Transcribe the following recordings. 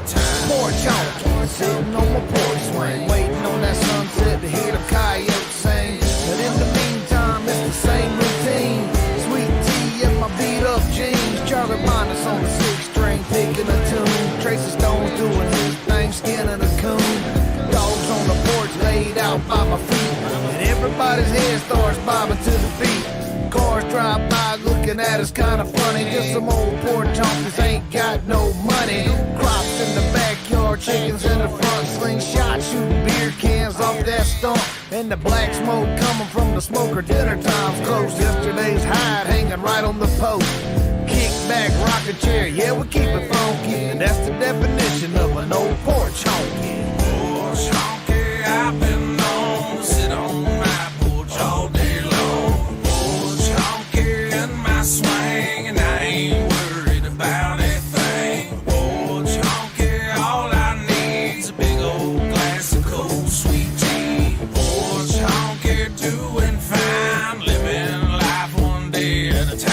Porch honky, sitting on my porch swing, waiting on that sunset to hear the coyotes sing. But in the meantime, it's the same routine. Sweet tea and my beat up jeans. Charlie Minus on the 6-string, picking a tune. Tracy Stone's doing his thing, skinning a coon. Dogs on the porch laid out by my feet, and everybody's head starts bobbing to the beat. Cars drive by looking at us kinda funny. Just some old porch honkies ain't got no money. Crops in the backyard, chickens in the front. Slingshot shooting beer cans off that stump. And the black smoke coming from the smoker. Dinner time's close. Yesterday's hide hanging right on the post. Kick back, rocking chair, yeah, we keep it funky. And that's the definition of an old porch honky. Porch honky, I've been known to sit on my porch all day long. Porch honky in my swing, and I ain't worried about a thing. Porch honky, all I need's a big old glass of cold sweet tea. Porch honky, doing fine, living life one day at a time.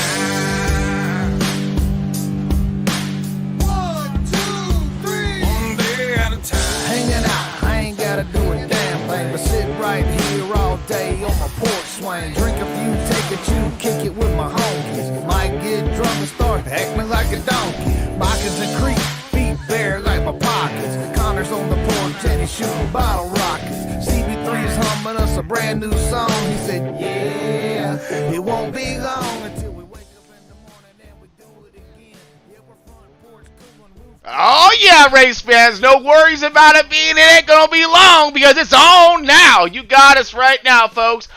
Hanging out, I ain't gotta do a damn thing but sit right here all day on my porch swing. Drink a few, take a chew, kick it with my homies. Might get drunk and start acting like a donkey. Moccasins and creep, feet bare like my pockets. Connor's on the porch and he's shooting bottle rockets. CB3's humming us a brand new song. He said, yeah, it won't be long until we wake up in the morning and we do it again. Yeah, we're front porch cooling roof. Oh, yeah, race fans. No worries about it being. It ain't going to be long because it's on now. You got us right now, folks.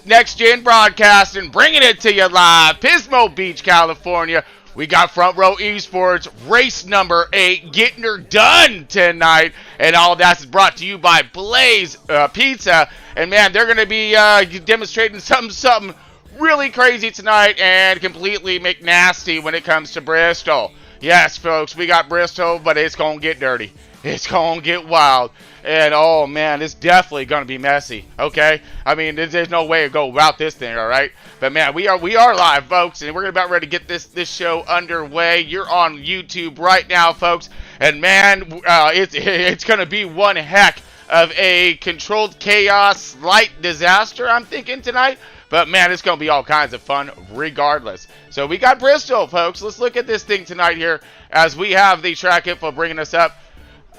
Next Gen Broadcasting, bringing it to you live. Pismo Beach, California. We got Front Row Esports, race number 8, getting her done tonight. And all of that is brought to you by Blaze Pizza. And, man, they're going to be demonstrating something really crazy tonight and completely McNasty when it comes to Bristol. Yes, folks, we got Bristol, but it's going to get dirty. It's going to get wild. And, oh, man, it's definitely going to be messy, okay? I mean, there's no way to go about this thing, all right? But, man, we are live, folks, and we're about ready to get this show underway. You're on YouTube right now, folks. And, man, it's going to be one heck of a controlled chaos, slight disaster, I'm thinking, tonight. But, man, it's going to be all kinds of fun regardless. So we got Bristol, folks. Let's look at this thing tonight here as we have the track info bringing us up.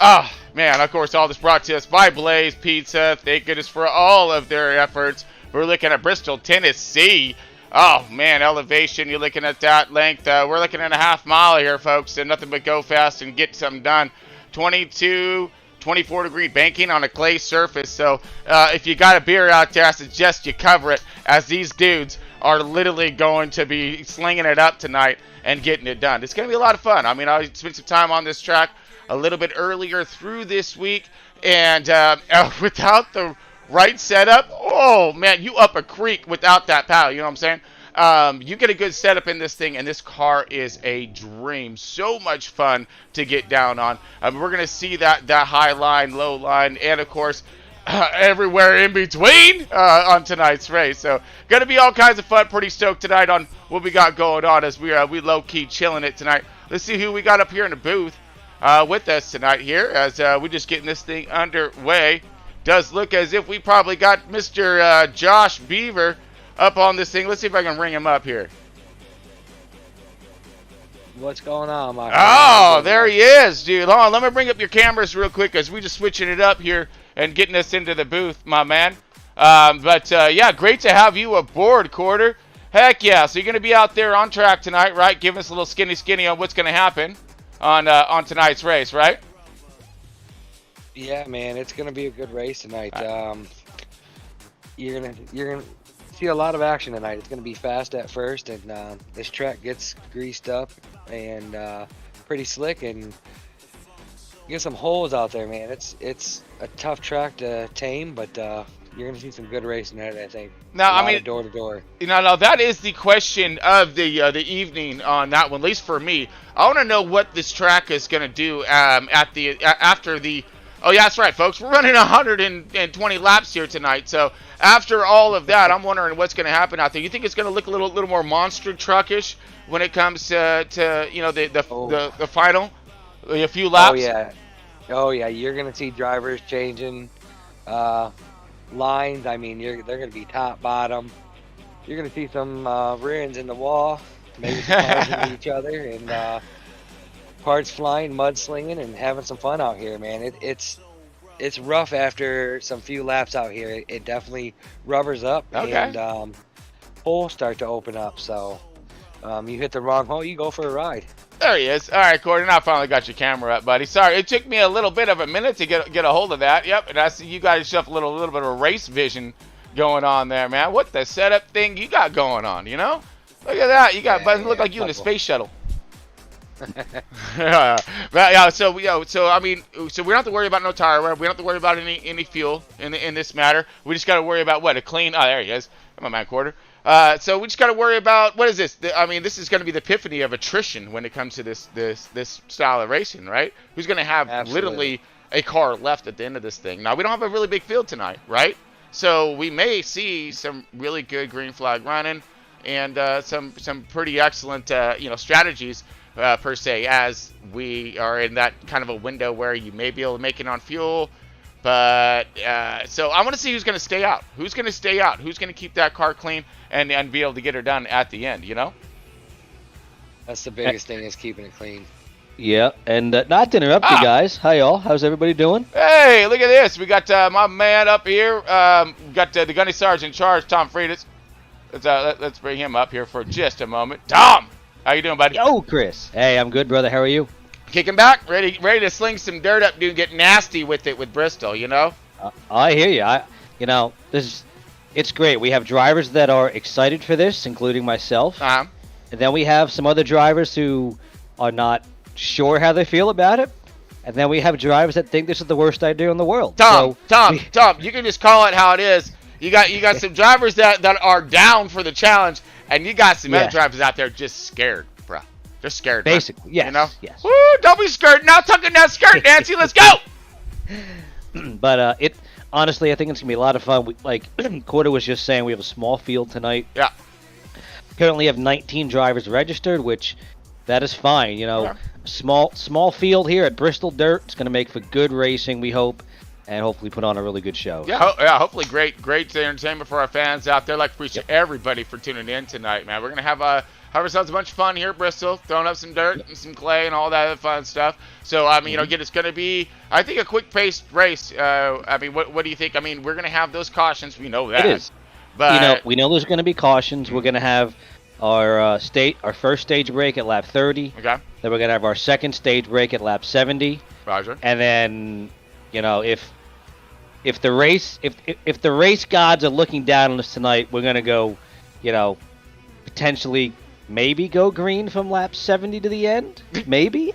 Oh, man, of course, all this brought to us by Blaze Pizza. Thank goodness for all of their efforts. We're looking at Bristol, Tennessee. Oh, man, elevation. You're looking at that length. We're looking at a half mile here, folks, and nothing but go fast and get something done. 24-degree banking on a clay surface. So if you got a beer out there, I suggest you cover it, as these dudes are literally going to be slinging it up tonight and getting it done. It's going to be a lot of fun. I mean, I spent some time on this track a little bit earlier through this week, and without the right setup, oh, man, you up a creek without that paddle, you know what I'm saying? You get a good setup in this thing, and this car is a dream. So much fun to get down on. We're going to see that high line, low line, and, of course, everywhere in between on tonight's race. So, going to be all kinds of fun. Pretty stoked tonight on what we got going on as we low-key chilling it tonight. Let's see who we got up here in the booth with us tonight here as we're just getting this thing underway. Does look as if we probably got Mr. Josh Beaver up on this thing. Let's see if I can ring him up here. What's going on, my friend? Oh, there he is, dude. Hold on, let me bring up your cameras real quick as we just switching it up here and getting us into the booth, my man. Yeah, great to have you aboard, Quarter. Heck yeah, so you're going to be out there on track tonight, right? Give us a little skinny on what's going to happen on tonight's race, right? Yeah, man, it's gonna be a good race tonight. You're gonna see a lot of action tonight. It's gonna be fast at first, and this track gets greased up and pretty slick, and get some holes out there, man. It's a tough track to tame, but you're gonna see some good racing tonight, I think. Now, I mean, door to door. Now that is the question of the evening on that one, at least for me. I want to know what this track is gonna do after the. Oh, yeah, that's right, folks. We're running 120 laps here tonight. So after all of that, I'm wondering what's going to happen out there. You think it's going to look a little more monster truckish when it comes to you know the final? A few laps? Oh yeah, you're gonna see drivers changing lines. I mean, they're gonna be top bottom. You're gonna see some rear ends in the wall, maybe some cars into each other, and parts flying, mudslinging, and having some fun out here, man. It's rough after some few laps out here. It definitely rubbers up, Okay. and holes start to open up. So you hit the wrong hole, you go for a ride. There he is. All right, Gordon, I finally got your camera up, buddy. Sorry, it took me a little bit of a minute to get a hold of that. Yep, and I see you got yourself a little bit of a race vision going on there, man. What the setup thing you got going on, you know? Look at that. You got, look like you in the space shuttle. So we don't have to worry about no tire wear. We don't have to worry about any fuel in this matter. We just got to worry about what? A clean. Oh, there he is. Come on, man, quarter. So we just got to worry about what is this? This is going to be the epiphany of attrition when it comes to this style of racing, right? Who's going to have literally a car left at the end of this thing? Now we don't have a really big field tonight, right? So we may see some really good green flag running and some pretty excellent strategies. Per se, as we are in that kind of a window where you may be able to make it on fuel. But so I want to see who's going to stay out. Who's going to stay out? Who's going to keep that car clean and be able to get her done at the end, you know? That's the biggest thing, is keeping it clean. Yeah, and not to interrupt you guys. Hi, y'all. How's everybody doing? Hey, look at this. We got my man up here. We got the gunny sergeant in charge, Tom Friedis. Let's bring him up here for just a moment. Tom! How you doing, buddy? Yo, Chris. Hey, I'm good, brother. How are you? Kicking back, ready to sling some dirt up, dude. Get nasty with it with Bristol, you know. I hear you. It's great. We have drivers that are excited for this, including myself. Uh-huh. And then we have some other drivers who are not sure how they feel about it. And then we have drivers that think this is the worst idea in the world. Tom, you can just call it how it is. You got some drivers that are down for the challenge. And you got some other drivers out there just scared, bro. Just scared. Basically, yes. You know? Yes. Woo, don't be scared. Now tuck in that skirt, Nancy. Let's go. But honestly, I think it's going to be a lot of fun. Like Quarter was just saying, we have a small field tonight. Yeah. Currently have 19 drivers registered, which that is fine. You know, small field here at Bristol Dirt. It's going to make for good racing, we hope. And hopefully put on a really good show. Yeah, hopefully great entertainment for our fans out there. Like, appreciate everybody for tuning in tonight, man. We're going to have ourselves a bunch of fun here at Bristol, throwing up some dirt and some clay and all that other fun stuff. So, again, it's going to be, I think, a quick-paced race. What do you think? We're going to have those cautions. We know that. It is. But we know there's going to be cautions. We're going to have our first stage break at lap 30. Okay. Then we're going to have our second stage break at lap 70. Roger. And then, if the race gods are looking down on us tonight, we're gonna go, potentially maybe go green from lap 70 to the end. Maybe.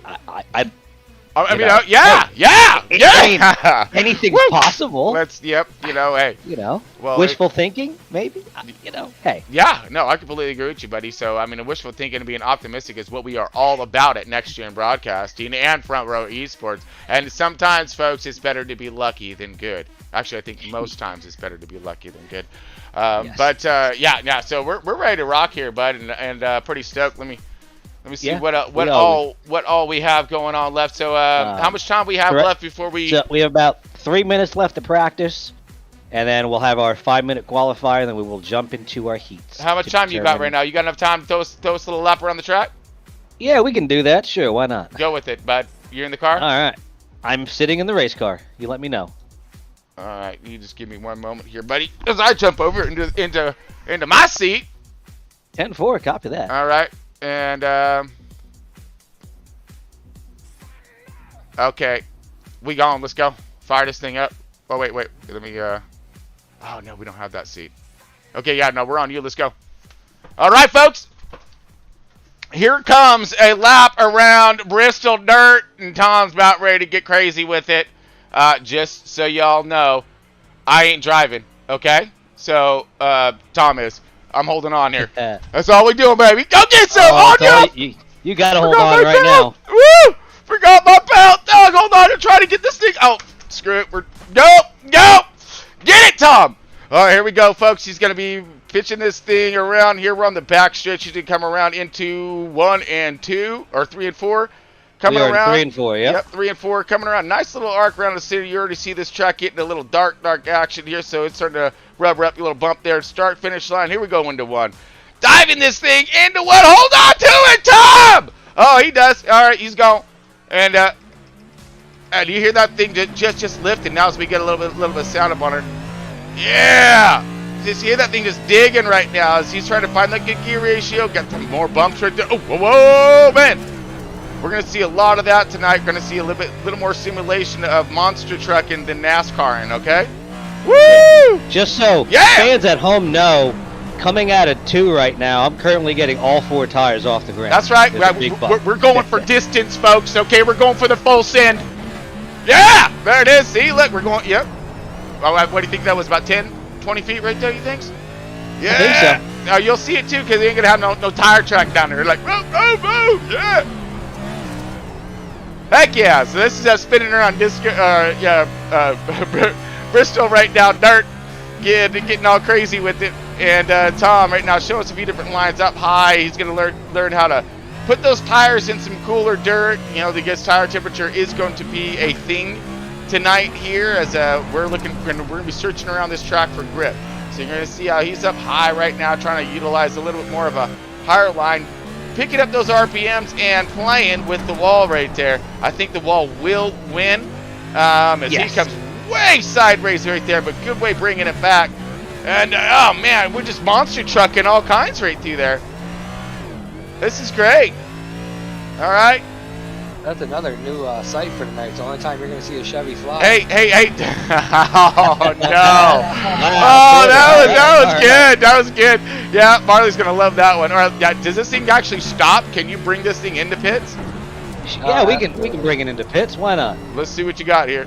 Anything's possible. Hey. Well, wishful thinking, maybe. Hey. Yeah, no, I completely agree with you, buddy. So, wishful thinking and being optimistic is what we are all about at Next Gen Broadcasting and Front Row Esports. And sometimes, folks, it's better to be lucky than good. Actually, I think most times it's better to be lucky than good. Yes. But so we're ready to rock here, bud, and pretty stoked. Let me see what all we have going on left. So how much time we have left before we? So we have about 3 minutes left to practice, and then we'll have our 5-minute qualifier, and then we will jump into our heats. How much time you got right now? You got enough time to throw us a little lap around the track? Yeah, we can do that. Sure, why not? Go with it, bud. You're in the car? All right. I'm sitting in the race car. You let me know. All right, you just give me one moment here, buddy, as I jump over into my seat. 10-4, copy that. All right, and okay, we gone. Let's go. Fire this thing up. Oh wait, let me. Oh no, we don't have that seat. Okay, yeah, no, we're on you. Let's go. All right, folks. Here comes a lap around Bristol Dirt, and Tom's about ready to get crazy with it. Just so y'all know, I ain't driving, okay? So, Tom is. I'm holding on here. That's all we doing, baby. Go get some! You gotta hold on right now. Woo! Forgot my belt! Dog, hold on. I'm trying to get this thing. Oh, screw it. Go! Get it, Tom! All right, here we go, folks. He's going to be pitching this thing around here. We're on the back stretch. He's going to come around into 1 and 2, or 3 and 4. coming We are around. 3 and 4, yep. 3 and 4 coming around. Nice little arc around the city. You already see this track getting a little dark action here, so it's starting to rubber up. A little bump there. Start, finish line. Here we go into one. Diving this thing into one. Hold on to it, Tom! Oh, he does. All right, he's gone. And you hear that thing just lifting now as we get a little bit of sound up on her. Yeah! Just hear that thing just digging right now as he's trying to find that good gear ratio. Got some more bumps right there. Oh, whoa, man! We're going to see a lot of that tonight. We're going to see a little more simulation of monster trucking than NASCARing, okay? Woo! Just so fans at home know, coming out of 2 right now, I'm currently getting all 4 tires off the ground. That's right. We're going for distance, folks, okay? We're going for the full send. Yeah! There it is. See, look, we're going, yep. Oh, what do you think that was, about 10, 20 feet right there, you think? Yeah! I think so. Now, you'll see it, too, because they ain't going to have no tire track down there. They're like, move, yeah! Heck yeah! So this is us spinning around Bristol right now, dirt, getting all crazy with it. And Tom right now showing us a few different lines up high. He's going to learn how to put those tires in some cooler dirt. You know, the guess tire temperature is going to be a thing tonight here as we're going to be searching around this track for grip. So you're going to see how he's up high right now, trying to utilize a little bit more of a higher line, picking up those RPMs and playing with the wall right there. I think the wall will win as he comes way sideways right there, but good way bringing it back. And oh man, we're just monster trucking all kinds right through there. This is great. All right. That's another new sight for tonight. It's the only time you're going to see a Chevy fly. Hey. Oh, no. Oh, that was good. That was good. Yeah, Marley's going to love that one. All right, does this thing actually stop? Can you bring this thing into pits? Yeah, we can bring it into pits. Why not? Let's see what you got here.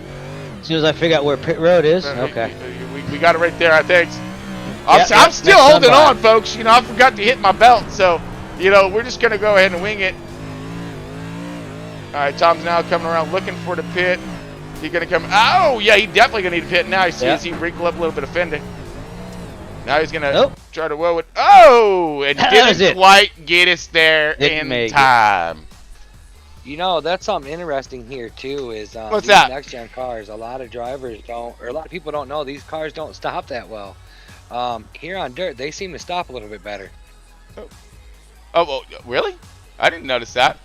As soon as I figure out where pit road is. Okay. We got it right there, I think. I'm still holding on, folks. You know, I forgot to hit my belt, so, you know, we're just going to go ahead and wing it. All right, Tom's now coming around looking for the pit. He's going to come. Oh, yeah, he's definitely going to need a pit now. You see as he wrinkle up a little bit of fending. Now he's going to try to woe it. Oh, and didn't quite get us there in time. You know, that's something interesting here, too, is what's these that? next-gen cars, a lot of drivers don't, or a lot of people don't know these cars don't stop that well. Here on dirt, they seem to stop a little bit better. Oh, well, really? I didn't notice that.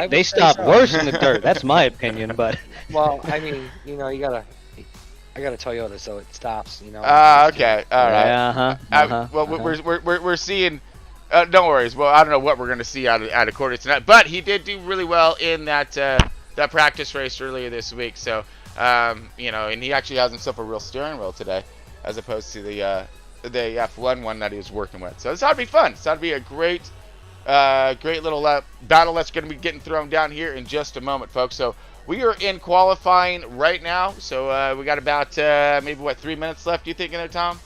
They stop worse in the dirt. That's my opinion, but. Well, I mean, you know, I got a Toyota, so it stops. You know. Okay, all right. We're seeing. Don't worry. Well, I don't know what we're going to see out of Cordy tonight, but he did do really well in that practice race earlier this week. So, you know, and he actually has himself a real steering wheel today, as opposed to the F1 one that he was working with. So this ought to be fun. This ought to be a great little battle that's going to be getting thrown down here in just a moment, folks. So we are in qualifying right now. So we got about maybe 3 minutes left. You thinking there, Tom?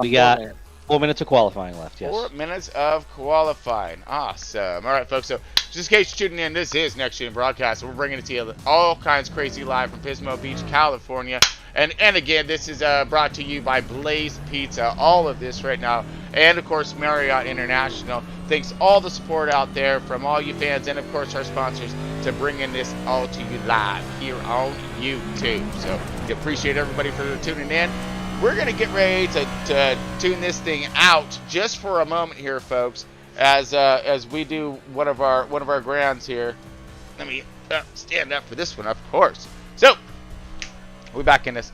We got 4 minutes of qualifying left. Yes. 4 minutes of qualifying. Awesome. All right, folks. So just in case you're tuning in, this is Next Gen Broadcast. We're bringing it to you all kinds crazy live from Pismo Beach, California. And again, this is brought to you by Blaze Pizza. All of this right now. And, of course, Marriott International. Thanks all the support out there from all you fans and, of course, our sponsors to bringing this all to you live here on YouTube. So we appreciate everybody for tuning in. We're going to get ready to tune this thing out just for a moment here, folks, as we do one of our grounds here. Let me stand up for this one, of course. So we're back in this.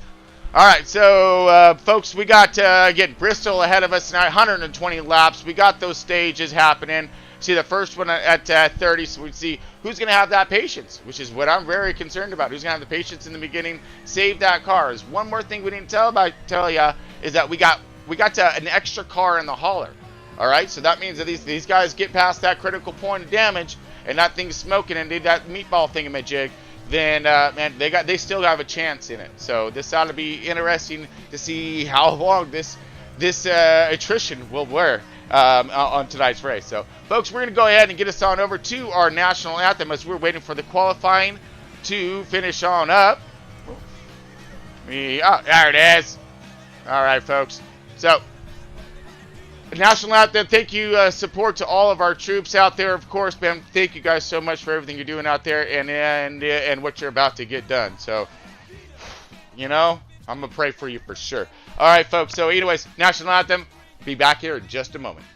All right, so folks, we got again Bristol ahead of us tonight, 120 laps. We got those stages happening. See the first one at 30, so we see who's going to have that patience, which is what I'm very concerned about. Who's going to have the patience in the beginning? Save that car. Is one more thing we need to tell you is that we got an extra car in the hauler. All right, so that means that these guys get past that critical point of damage, and that thing's smoking and did that meatball thingamajig. Then man, they still have a chance in it. So this ought to be interesting to see how long this attrition will wear on tonight's race. So folks, we're going to go ahead and get us on over to our national anthem as we're waiting for the qualifying to finish on up. There it is. All right, folks. So National Anthem, thank you, support to all of our troops out there, of course, man. Thank you guys so much for everything you're doing out there and what you're about to get done. So, I'm going to pray for you for sure. All right, folks. So, anyways, National Anthem, be back here in just a moment.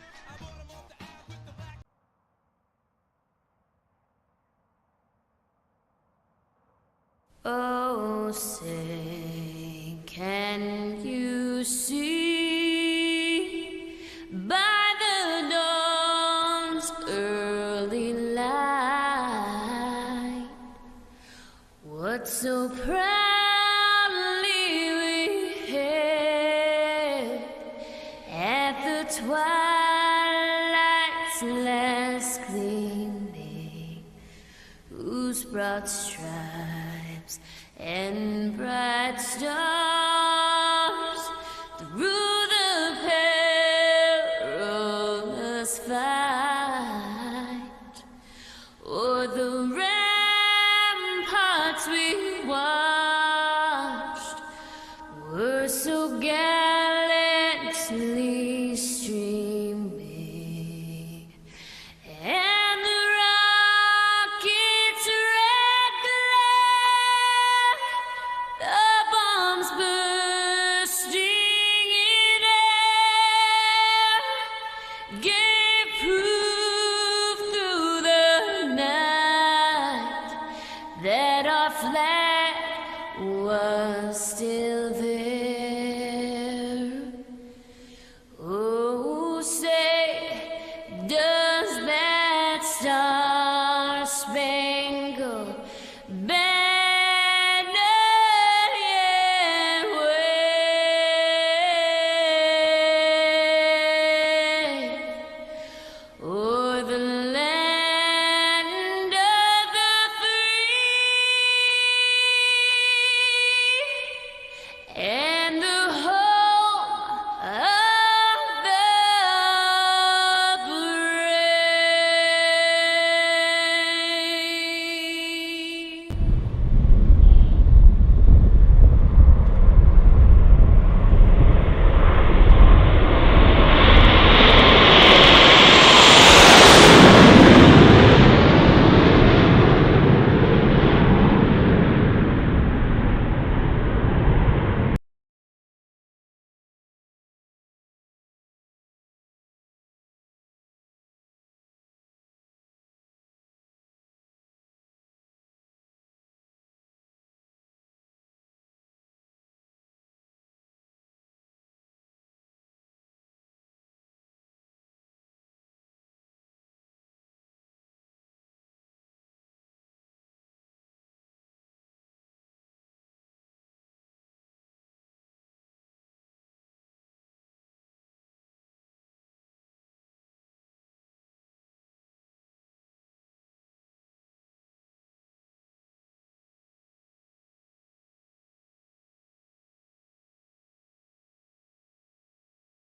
Oh, say, can you see by the dawn's early light what so proudly we hailed at the twilight's last gleaming, whose broad stripes and bright stars through the perilous fight o'er the ramparts we watched were so gallantly streaming, and the rocket's red glare, the bombs bursting in air, gave proof through the night that our flag was still there. Oh, say, does that star-spangled banner yet wave o'er the land of the free and the home of the brave?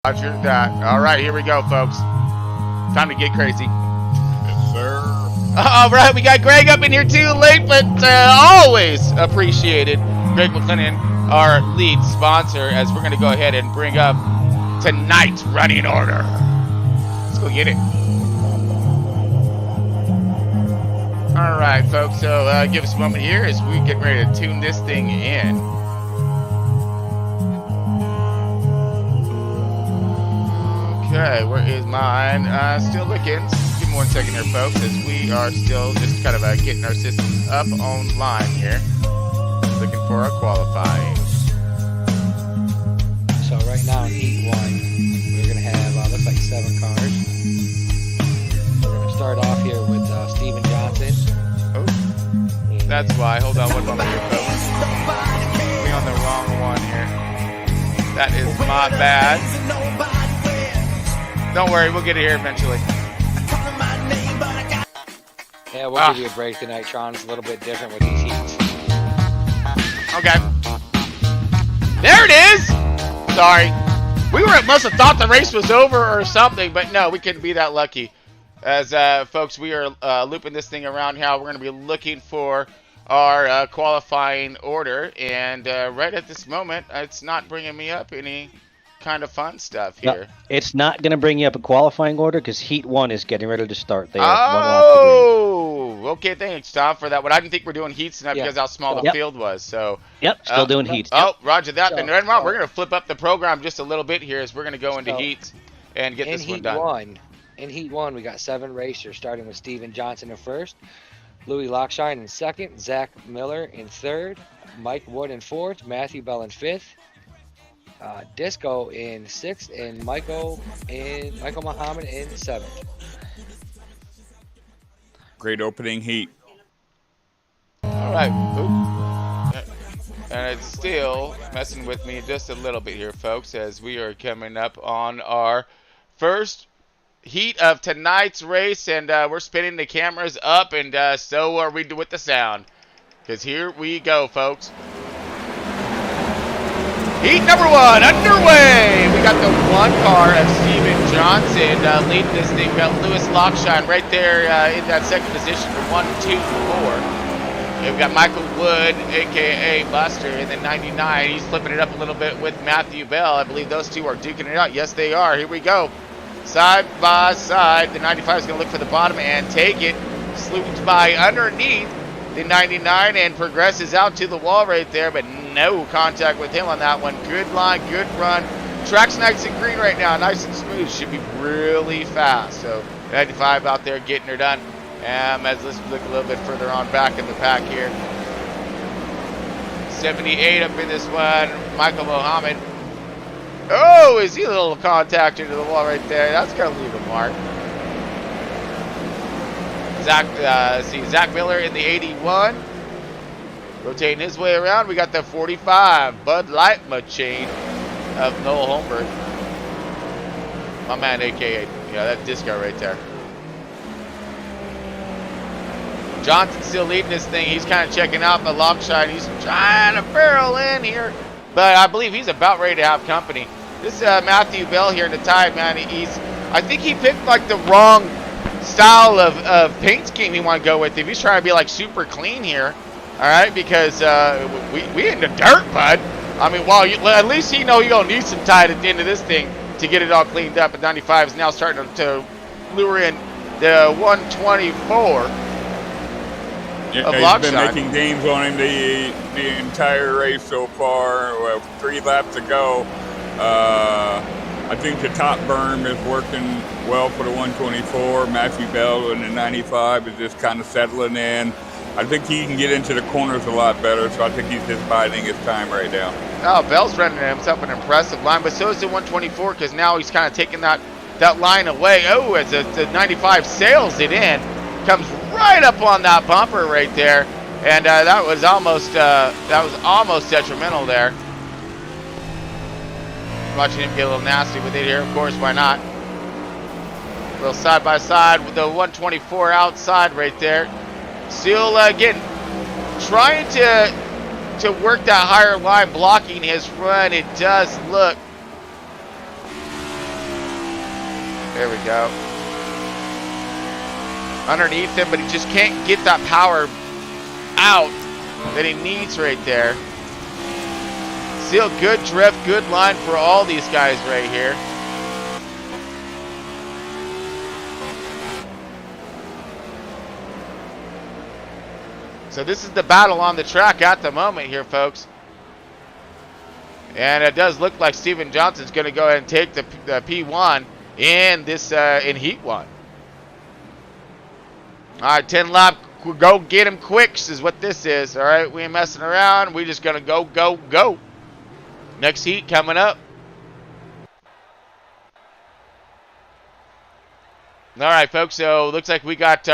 Roger that. All right, here we go, folks. Time to get crazy. Yes, sir. All right, we got Greg up in here too, late, but always appreciated. Greg McLennan, our lead sponsor, as we're going to go ahead and bring up tonight's running order. Let's go get it. All right, folks, so give us a moment here as we get ready to tune this thing in. Okay, where is mine? Still looking. Give me 1 second here, folks, as we are still just kind of getting our systems up online here. Looking for our qualifying. So right now in Heat 1, we're going to have, looks like 7 cars. We're going to start off here with Steven Johnson. Oh, that's why. Hold on one moment here, folks. We're on the wrong one here. That is my bad. Don't worry, we'll get it here eventually. Yeah, we'll give you a break tonight, Tron. It's a little bit different with these heats. Okay. There it is! Sorry. Must have thought the race was over or something, but no, we couldn't be that lucky. As, folks, we are looping this thing around here. We're going to be looking for our qualifying order, and right at this moment, it's not bringing me up any kind of fun stuff No, here. it's not going to bring you up a qualifying order because Heat 1 is getting ready to start. They have one lap to green. Oh, okay. Thanks, Tom, for that one. I didn't think we're doing heats tonight Yeah. because how small the Yep. field was. So. Yep, still doing heats. Oh, Roger that. So- Then right now we're going to flip up the program just a little bit here as we're going to go into So, heats and get In this one Heat done. 1, in Heat 1, we got 7 racers, starting with Steven Johnson in first, Louis Lockshine in second, Zach Miller in third, Mike Wood in fourth, Matthew Bell in fifth, Disco in sixth, and Michael Muhammad in seventh. Great opening heat. All right. Oop. And it's still messing with me just a little bit here, folks, as we are coming up on our first heat of tonight's race, and we're spinning the cameras up, and so are we with the sound. Because here we go, folks. Heat number 1 underway. We got the 1 car of Steven Johnson leading this thing. We got Lewis Lockshine right there in that second position for 1, 2, 4. We've got Michael Wood, a.k.a. Buster, in the 99. He's flipping it up a little bit with Matthew Bell. I believe those two are duking it out. Yes, they are. Here we go. Side by side. The 95 is going to look for the bottom and take it. Sloops by underneath the 99 and progresses out to the wall right there, but no contact with him on that one. Good line, good run. Track's nice and green right now, nice and smooth. Should be really fast. So 95 out there getting her done. As let's look a little bit further on back in the pack here. 78 up in this one. Michael Muhammad. Oh, is he a little contact into the wall right there? That's going to leave a mark. Zach Miller in the 81. Rotating his way around. We got the 45 Bud Light machine of Noel Holmberg. My man, a.k.a. That disco right there. Johnson's still leading this thing. He's kind of checking out the Lockshine. He's trying to barrel in here, but I believe he's about ready to have company. This Matthew Bell here in the tide, man. I think he picked like the wrong style of paint scheme he want to go with. If he's trying to be like super clean here, all right, because we in the dirt, bud. I mean, at least he know you're gonna need some tide at the end of this thing to get it all cleaned up. And 95 is now starting to lure in the 124. He's been making gains on him the entire race so far. Well, 3 laps to go. I think the top berm is working well for the 124. Matthew Bell in the 95 is just kind of settling in. I think he can get into the corners a lot better, so I think he's just biding his time right now. Oh, Bell's running himself an impressive line, but so is the 124 because now he's kind of taking that line away. Oh, as the 95 sails it in, comes right up on that bumper right there, and that was almost detrimental there. Watching him get a little nasty with it here, of course, why not? A little side by side with the 124 outside right there. Still again trying to work that higher line, blocking his run. It does look. There we go. Underneath him, but he just can't get that power out that he needs right there. Still good drift, good line for all these guys right here. So this is the battle on the track at the moment here, folks. And it does look like Steven Johnson's going to go ahead and take the P1 in this in Heat 1. All right, 10 lap, go get him quick is what this is. All right, we ain't messing around. We just going to go. Next heat coming up. All right, folks, so looks like we got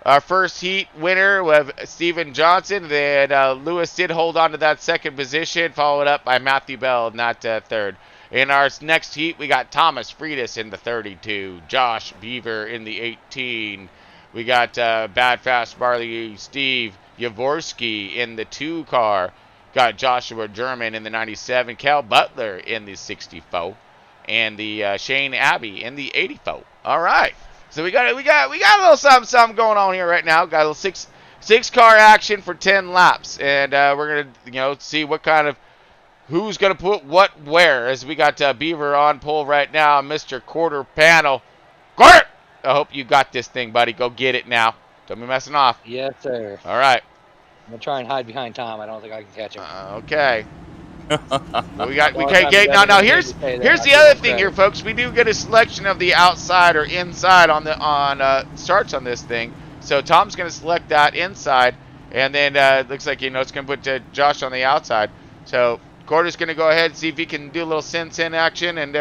our first heat winner with Steven Johnson. Then Lewis did hold on to that second position, followed up by Matthew Bell in that third. In our next heat, we got Thomas Friedis in the 32, Josh Beaver in the 18. We got Bad Fast Barley Steve Yavorsky in the 2 car. Got Joshua German in the 97, Cal Butler in the 64, and the Shane Abbey in the 84. All right, so we got a little something going on here right now. Got a little six car action for 10 laps, and we're gonna see what kind of who's going to put what where, as we got Beaver on pole right now, Mr. Quarter Panel. Quarter! I hope you got this thing, buddy. Go get it now. Don't be messing off. Yes, sir. All right. I'm gonna try and hide behind Tom. I don't think I can catch him. Okay. We Well, can't get now. Now here's say that. here's I the give other him thing here, credit. folks. We do get a selection of the outside or inside on the starts on this thing. So Tom's going to select that inside, and then looks like it's going to put Josh on the outside. So Quarter's going to go ahead and see if he can do a little sin action and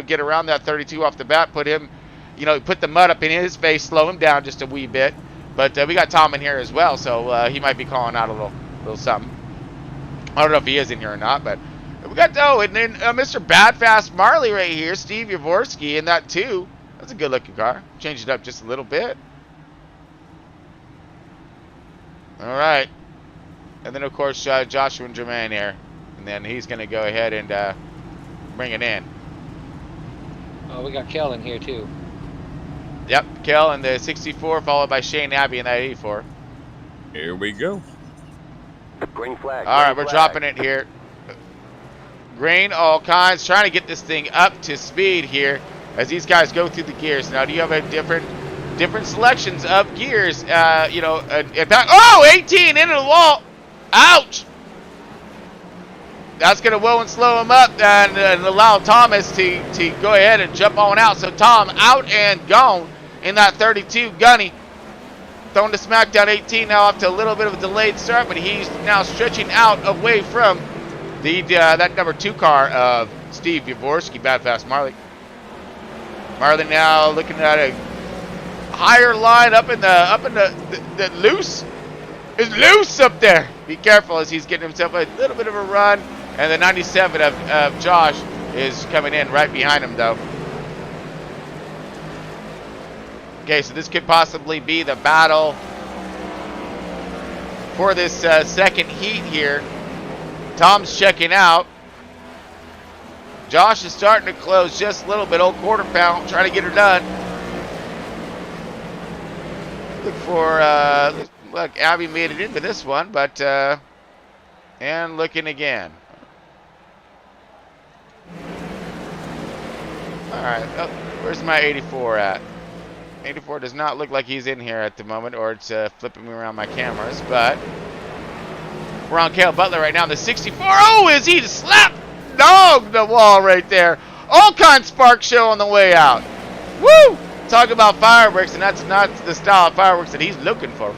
get around that 32 off the bat. Put him, put the mud up in his face, slow him down just a wee bit. But we got Tom in here as well, so he might be calling out a little something. I don't know if he is in here or not, but we got and then Mr. Badfast Marley right here, Steve Yavorsky in that too. That's a good looking car. Change it up just a little bit. All right, and then of course Joshua and Jermaine here, and then he's gonna go ahead and bring it in. Oh, we got Kel in here too. Yep, Kel in the 64, followed by Shane Abbey in that 84. Here we go. Green flag. All right, we're dropping it here. Green, all kinds, trying to get this thing up to speed here as these guys go through the gears. Now, do you have a different selections of gears? In fact, 18 into the wall. Ouch. That's going to whoa and slow him up and allow Thomas to go ahead and jump on out. So Tom out and gone in that 32 gunny. Throwing to SmackDown 18 now off to a little bit of a delayed start, but he's now stretching out away from that number 2 car of Steve Yavorsky, Badfast Marley. Marley now looking at a higher line up in the loose. Is loose up there. Be careful as he's getting himself a little bit of a run. And the 97 of Josh is coming in right behind him, though. Okay, so this could possibly be the battle for this second heat here. Tom's checking out. Josh is starting to close just a little bit. Old Quarter Pound trying to get her done. Look for, look, Abby made it into this one, but, and looking again. All right, where's my 84 at? 84 does not look like he's in here at the moment, or it's flipping me around my cameras, but we're on Cale Butler right now. The 64, is he slap dog the wall right there. All kinds spark show on the way out. Woo! Talk about fireworks, and that's not the style of fireworks that he's looking for.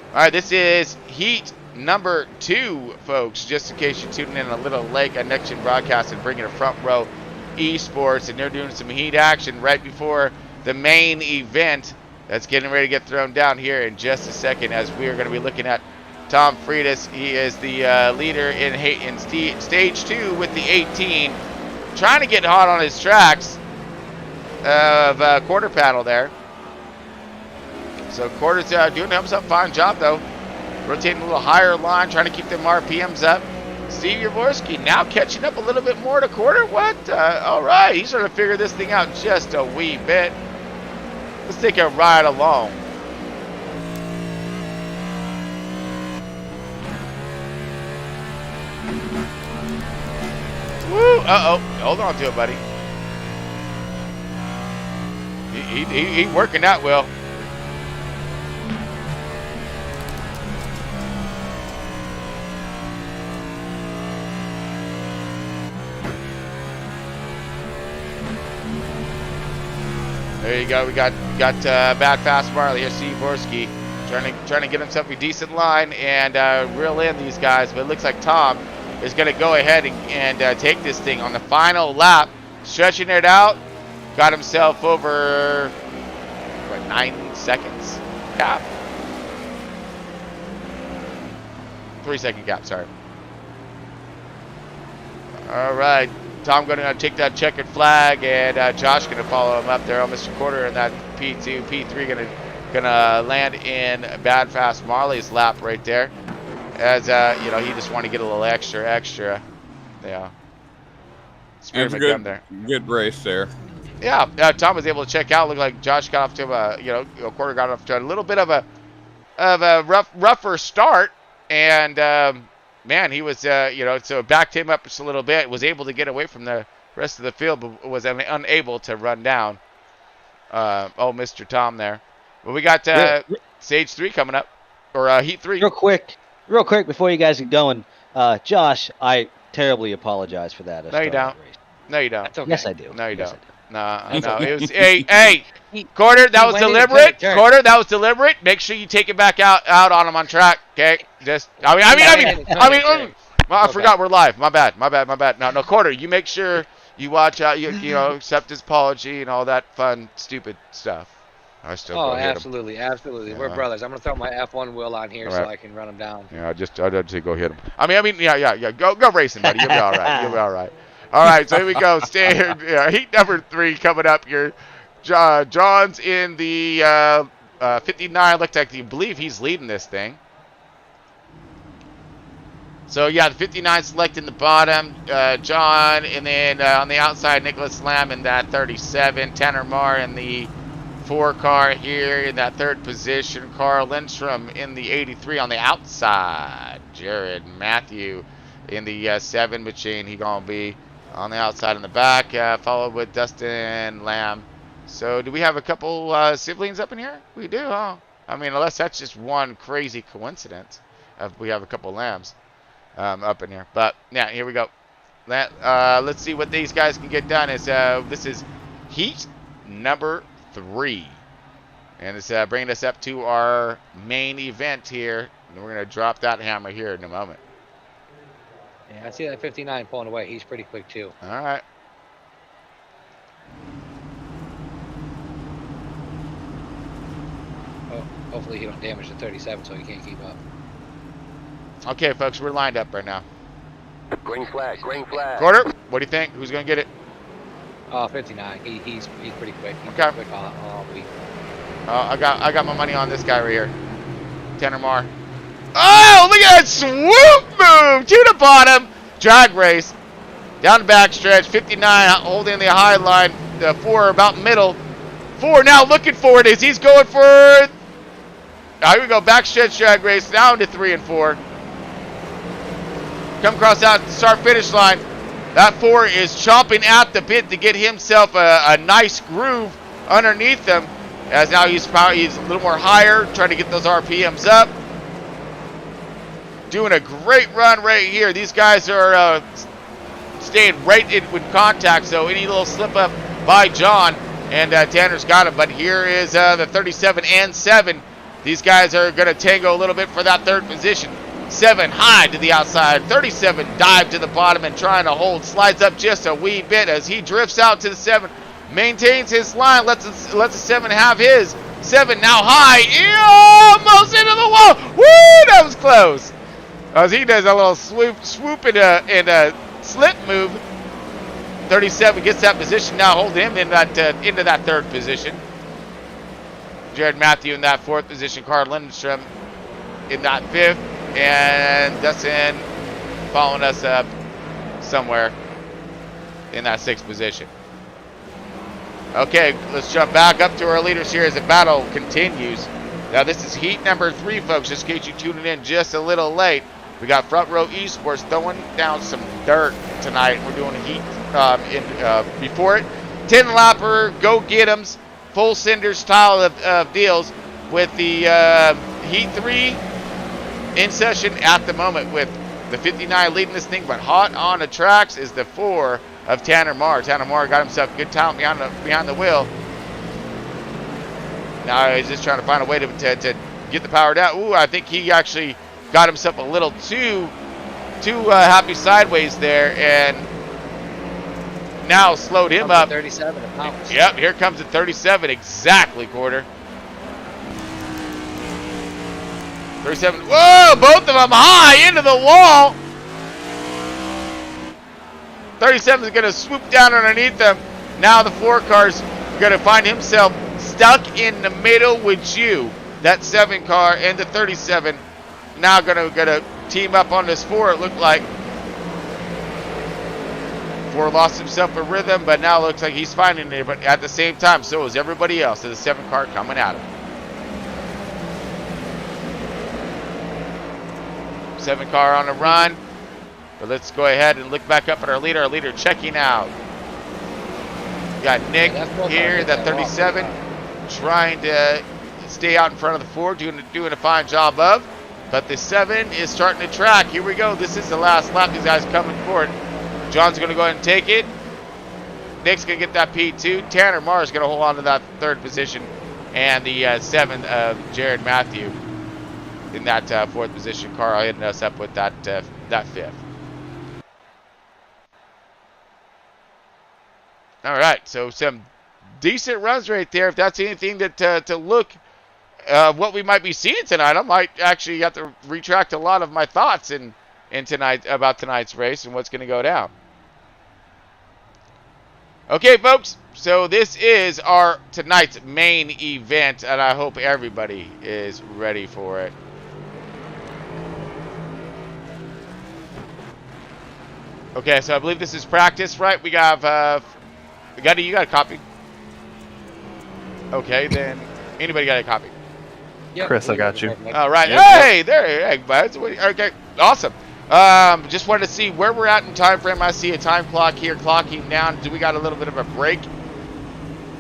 All right, this is heat number 2, folks, just in case you're tuning in a little late. Next Gen Broadcast and bringing a front row Esports, and they're doing some heat action right before the main event that's getting ready to get thrown down here in just a second, as we are going to be looking at Tom Freitas. He is the leader in stage 2 with the 18, trying to get hot on his tracks of Quarter Panel there. So Quarter's doing himself a fine job, though, rotating a little higher line, trying to keep them RPMs up. Steve Yavorsky now catching up a little bit more to Quarter. What? All right, he's trying to figure this thing out just a wee bit. Let's take a ride along. Woo! Uh-oh. Hold on to it, buddy. He working that well. There you go. We got Badfast Marley here, Steve Yavorsky, trying to get himself a decent line and reel in these guys. But it looks like Tom is going to go ahead and take this thing on the final lap, stretching it out. Got himself over 9 seconds cap. 3-second cap. Sorry. All right. Tom going to take that checkered flag, and Josh going to follow him up there on Mr. Quarter, and that P2, P3 going to land in Badfast Marley's lap right there, as he just wanted to get a little extra. Yeah. That's a good race there. Yeah, Tom was able to check out. Looked like Josh got off to Quarter got off to a little bit of a rougher start, and man, he was, so it backed him up just a little bit. Was able to get away from the rest of the field, but was unable to run down. Mr. Tom there. But we got stage 3 coming up, or heat 3. Real quick, before you guys get going, Josh, I terribly apologize for that. No, you don't. No, you don't. That's okay. Yes, I do. No, you Yes, don't. I do. No. It was hey, Quarter. That was went in and deliberate. took a turn. Quarter. That was deliberate. Make sure you take it back out on him on track. Okay. Just. I mean. Well, I forgot we're live. My bad. No, Quarter. You make sure you watch out. You accept his apology and all that fun, stupid stuff. I still go hit him. Absolutely. Yeah. We're brothers. I'm gonna throw my F1 wheel on here so I can run him down. Yeah, I'd say go hit him. I mean, yeah. Go racing, buddy. You'll be all right. All right, so here we go. Stay here. Heat number 3 coming up here. John's in the 59. Looks like you believe he's leading this thing. So, yeah, the 59 selecting the bottom. John, and then on the outside, Nicholas Lamb in that 37. Tanner Marr in the 4 car here in that 3rd position. Carl Lindstrom in the 83 on the outside. Jared Matthew in the 7 machine. He going to be on the outside in the back, followed with Dustin Lamb. So do we have a couple siblings up in here? We do, huh? I mean, unless that's just one crazy coincidence. We have a couple Lambs up in here. But, yeah, here we go. Let's see what these guys can get done. This is heat number 3. And it's bringing us up to our main event here. And we're going to drop that hammer here in a moment. Yeah, I see that 59 pulling away. He's pretty quick too. All right. Oh, hopefully he don't damage the 37 so he can't keep up. Okay, folks, we're lined up right now. Green flag. Quarter, what do you think? Who's going to get it? 59. He's pretty quick. He's Okay. quick all week. I got my money on this guy right here. Tanner Marr. Oh, look at that swoop move to the bottom. Drag race. Down the back stretch. 59 holding the high line. 4 about middle. 4 now looking for it as he's going for... Here we go. Back stretch drag race. Down to 3 and 4. Come across out the start-finish line. That 4 is chomping at the bit to get himself a nice groove underneath him. As now he's a little more higher, trying to get those RPMs up. Doing a great run right here. These guys are staying right in with contact, so any little slip up by John, and Tanner's got him. But here is the 37 and 7. These guys are going to tango a little bit for that 3rd position. 7 high to the outside. 37 dive to the bottom and trying to hold. Slides up just a wee bit as he drifts out to the 7. Maintains his line. Lets the 7 have his. 7 now high. Almost into the wall. Woo! That was close. As he does a little swoop and a slip move. 37 gets that position now, hold him in that into that 3rd position. Jared Matthew in that 4th position. Carl Lindstrom in that 5th. And Dustin following us up somewhere in that 6th position. Okay, let's jump back up to our leaders here as the battle continues. Now this is heat number 3, folks, just in case you tuning in just a little late. We got Front Row Esports throwing down some dirt tonight. We're doing a heat before it. 10 lapper, go get 'ems, full cinder style of deals with the heat 3 in session at the moment with the 59 leading this thing, but hot on the tracks is the 4 of Tanner Marr. Tanner Marr got himself good talent behind the wheel. Now he's just trying to find a way to get the power down. Ooh, I think he actually got himself a little too happy sideways there, and now slowed him up. 37 of pounds. Yep, here comes the 37 exactly, Quarter. 37. Whoa, both of them high into the wall. 37 is going to swoop down underneath them. Now the 4 car's going to find himself stuck in the middle with you. That 7 car and the 37 now going to team up on this 4, it looked like. 4 lost himself a rhythm, but now looks like he's finding it. But at the same time, so is everybody else. So the 7 car coming at him. 7 car on a run. But let's go ahead and look back up at our leader. Our leader checking out. We got Nick here, that 37, trying to stay out in front of the 4, doing a fine job of. But the 7 is starting to track. Here we go. This is the last lap. These guys coming for it. John's going to go ahead and take it. Nick's going to get that P2. Tanner Marr is going to hold on to that 3rd position. And the 7th of Jared Matthew in that 4th position. Carl hitting us up with that 5th. All right, so some decent runs right there. If that's anything that to look what we might be seeing tonight, I might actually have to retract a lot of my thoughts in tonight about tonight's race and what's going to go down. Okay, folks, so this is our tonight's main event, and I hope everybody is ready for it. Okay, so I believe this is practice, right? We have you got a copy? Okay, then anybody got a copy? Yep, Chris, I got you. All right. Yep, Hey, there, hey, buds. Okay, awesome. Just wanted to see where we're at in time frame. I see a time clock here clocking down. Do we got a little bit of a break?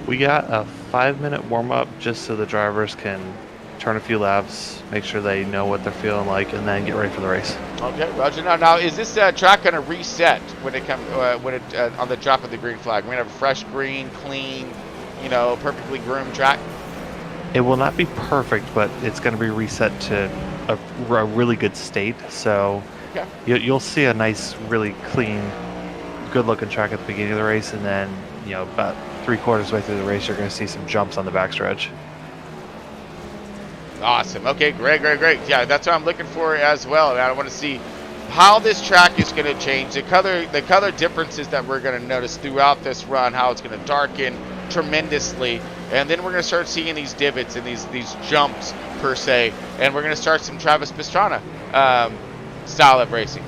We got a 5-minute warm-up just so the drivers can turn a few laps, make sure they know what they're feeling like, and then get ready for the race. Okay, Roger. Now is this track going to reset when it comes on the drop of the green flag? We're going to have a fresh green, clean, perfectly groomed track. It will not be perfect, but it's going to be reset to a really good state. So Okay. you'll see a nice, really clean, good-looking track at the beginning of the race, and then about 3/4 way through the race, you're going to see some jumps on the backstretch. Awesome. Okay, great. Yeah, that's what I'm looking for as well. And I want to see how this track is going to change. The color differences that we're going to notice throughout this run, how it's going to darken tremendously. And then we're going to start seeing these divots and these jumps, per se. And we're going to start some Travis Pastrana style of racing.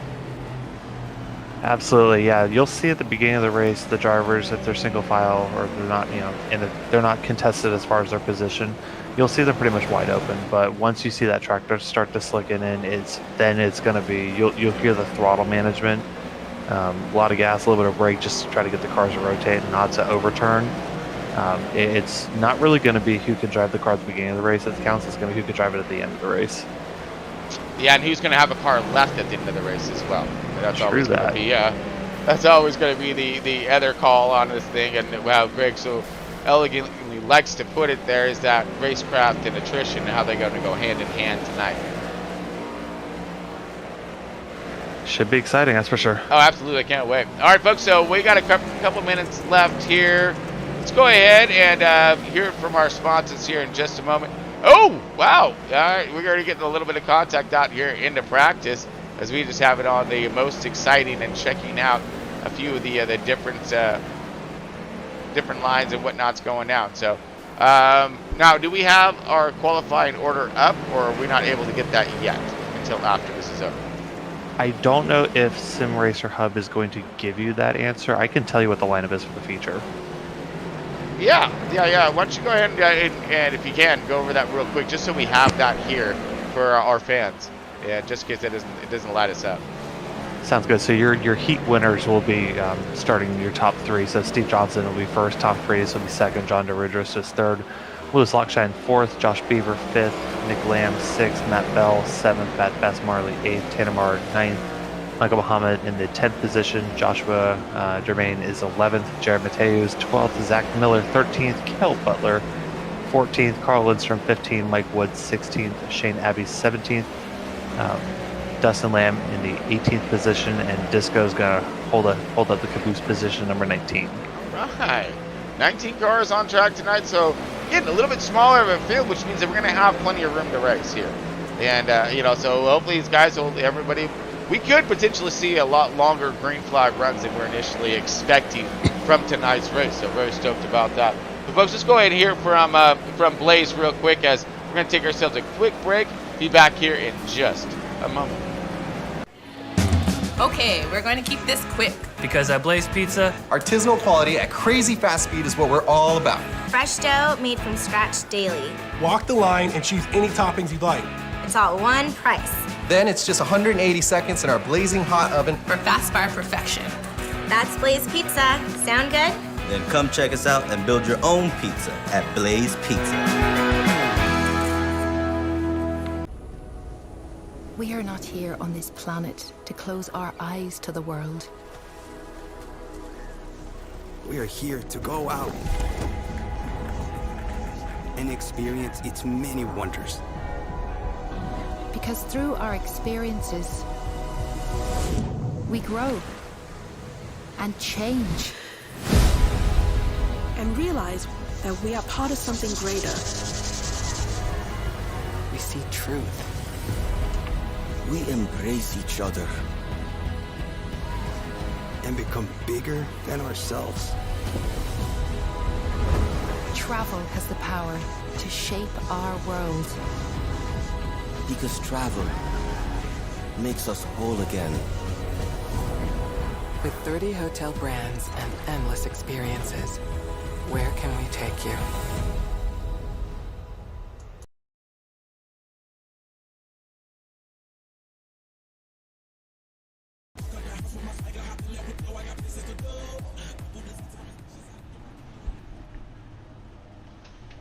Absolutely, yeah. You'll see at the beginning of the race the drivers, if they're single file or they're not, and if they're not contested as far as their position, you'll see them pretty much wide open. But once you see that track start to slicken in, it's going to be you'll hear the throttle management, a lot of gas, a little bit of brake, just to try to get the cars to rotate and not to overturn. It's not really going to be who can drive the car at the beginning of the race that counts. It's going to be who can drive it at the end of the race. Yeah, and who's going to have a car left at the end of the race as well. That's True always going to that. be that's always going to be the other call on this thing. And how Greg so elegantly likes to put it there is that racecraft and attrition and how they're going to go hand in hand tonight. Should be exciting, that's for sure. Oh, absolutely. I can't wait. All right, folks, so we got a couple minutes left here. Let's go ahead and hear from our sponsors here in just a moment. Oh, wow. All right, we're already getting a little bit of contact out here into practice as we just have it on the most exciting and checking out a few of the different lines and whatnot's going down. So now, do we have our qualifying order up, or are we not able to get that yet until after this is over? I don't know if Sim Racer Hub is going to give you that answer. I can tell you what the lineup is for the feature. Yeah. Why don't you go ahead and if you can, go over that real quick, just so we have that here for our fans. Yeah, just in case it doesn't light us up. Sounds good. So your heat winners will be starting your top 3. So Steve Johnson will be first, top 3. This will be second. John DeRidros is third. Lewis Lockshine 4th. Josh Beaver 5th. Nick Lamb 6th. Matt Bell 7th. Matt Bass Marley 8th. Tanner Marr 9th. Michael Muhammad in the 10th position. Joshua Germain is 11th. Jared Mateus 12th. Zach Miller 13th. Kel Butler 14th. Carl Lindstrom 15th. Mike Woods 16th. Shane Abbey 17th. Dustin Lamb in the 18th position, and Disco's gonna hold up the caboose position, number 19. All right, 19 cars on track tonight, so getting a little bit smaller of a field, which means that we're gonna have plenty of room to race here. And so hopefully these guys, everybody, we could potentially see a lot longer green flag runs than we're initially expecting from tonight's race. So very stoked about that. But folks, let's go ahead and hear from Blaze real quick as we're gonna take ourselves a quick break. Be back here in just a moment. Okay, we're going to keep this quick. Because at Blaze Pizza, artisanal quality at crazy fast speed is what we're all about. Fresh dough made from scratch daily. Walk the line and choose any toppings you'd like. It's all one price. Then it's just 180 seconds in our blazing hot oven For fast bar perfection. That's Blaze Pizza. Sound good? Then come check us out and build your own pizza at Blaze Pizza. We are not here on this planet to close our eyes to the world. We are here to go out and experience its many wonders. Because through our experiences, we grow and change. And realize that we are part of something greater. We see truth. We embrace each other and become bigger than ourselves. Travel has the power to shape our world. Because travel makes us whole again. With 30 hotel brands and endless experiences, where can we take you?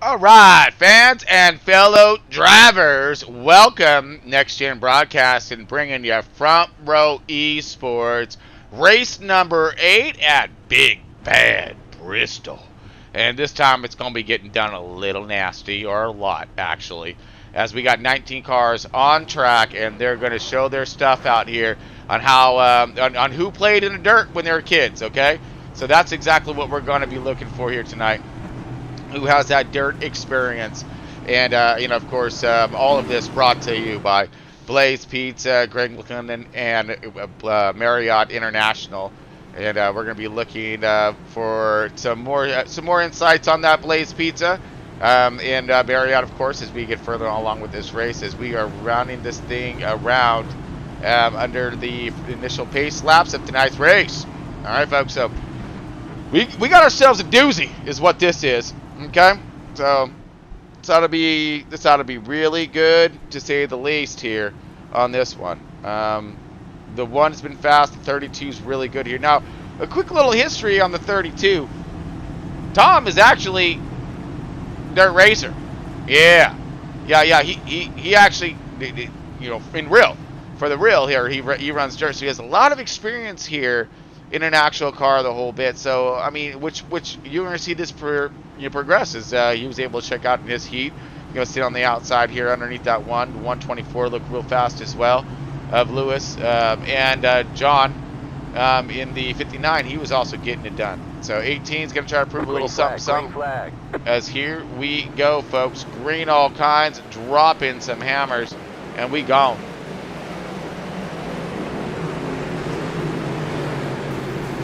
All right, fans and fellow drivers, welcome Next Gen Broadcasting, bringing you Front Row Esports, race number 8 at Big Bad Bristol. And this time it's going to be getting done a little nasty, or a lot, actually, as we got 19 cars on track, and they're going to show their stuff out here on how on who played in the dirt when they were kids, okay? So that's exactly what we're going to be looking for here tonight. Who has that dirt experience. And, of course, all of this brought to you by Blaze Pizza, Greg McClendon, and Marriott International. And we're going to be looking for some more insights on that Blaze Pizza. And Marriott, of course, as we get further along with this race, as we are rounding this thing around under the initial pace laps of tonight's race. All right, folks, so we got ourselves a doozy is what this is. Okay, so this ought to be really good, to say the least, here on this one. The one's been fast. The 32 is really good here. Now, a quick little history on the 32. Tom is actually dirt racer. Yeah. He actually, in real, for the real here, he runs dirt, so he has a lot of experience here in an actual car the whole bit. So I mean, which you're going to see this progress as he was able to check out in his heat. You're going to sit on the outside here underneath that 124 looked real fast as well of Lewis, and John in the 59, he was also getting it done. So 18 is going to try to prove a little something as here we go, folks. Green all kinds, dropping some hammers, and we gone.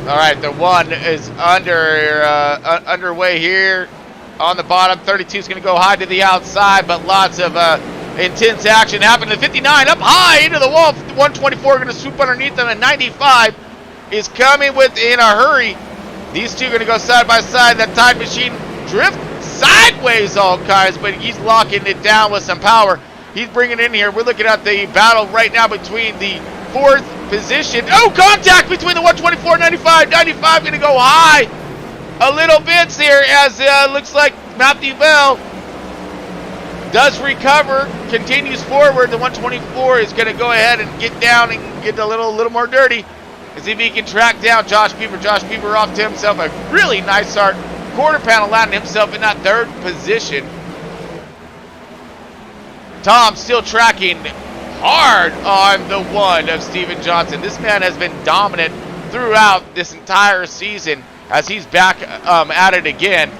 All right, the one is underway here on the bottom. 32 is going to go high to the outside, but lots of intense action happening. The 59 up high into the wall. 124 going to swoop underneath them, and 95 is coming in a hurry. These two are going to go side by side. That Tide Machine drift sideways all kinds, but he's locking it down with some power. He's bringing it in here. We're looking at the battle right now between the fourth position. Oh, contact between the 124 and 95. 95 going to go high a little bit here as looks like Matthew Bell does recover, continues forward. The 124 is going to go ahead and get down and get a little more dirty. See if he can track down Josh Beaver. Josh Beaver off to himself a really nice start. Quarter panel landing himself in that third position. Tom still tracking hard on the one of Steven Johnson. This man has been dominant throughout this entire season as he's back at it again,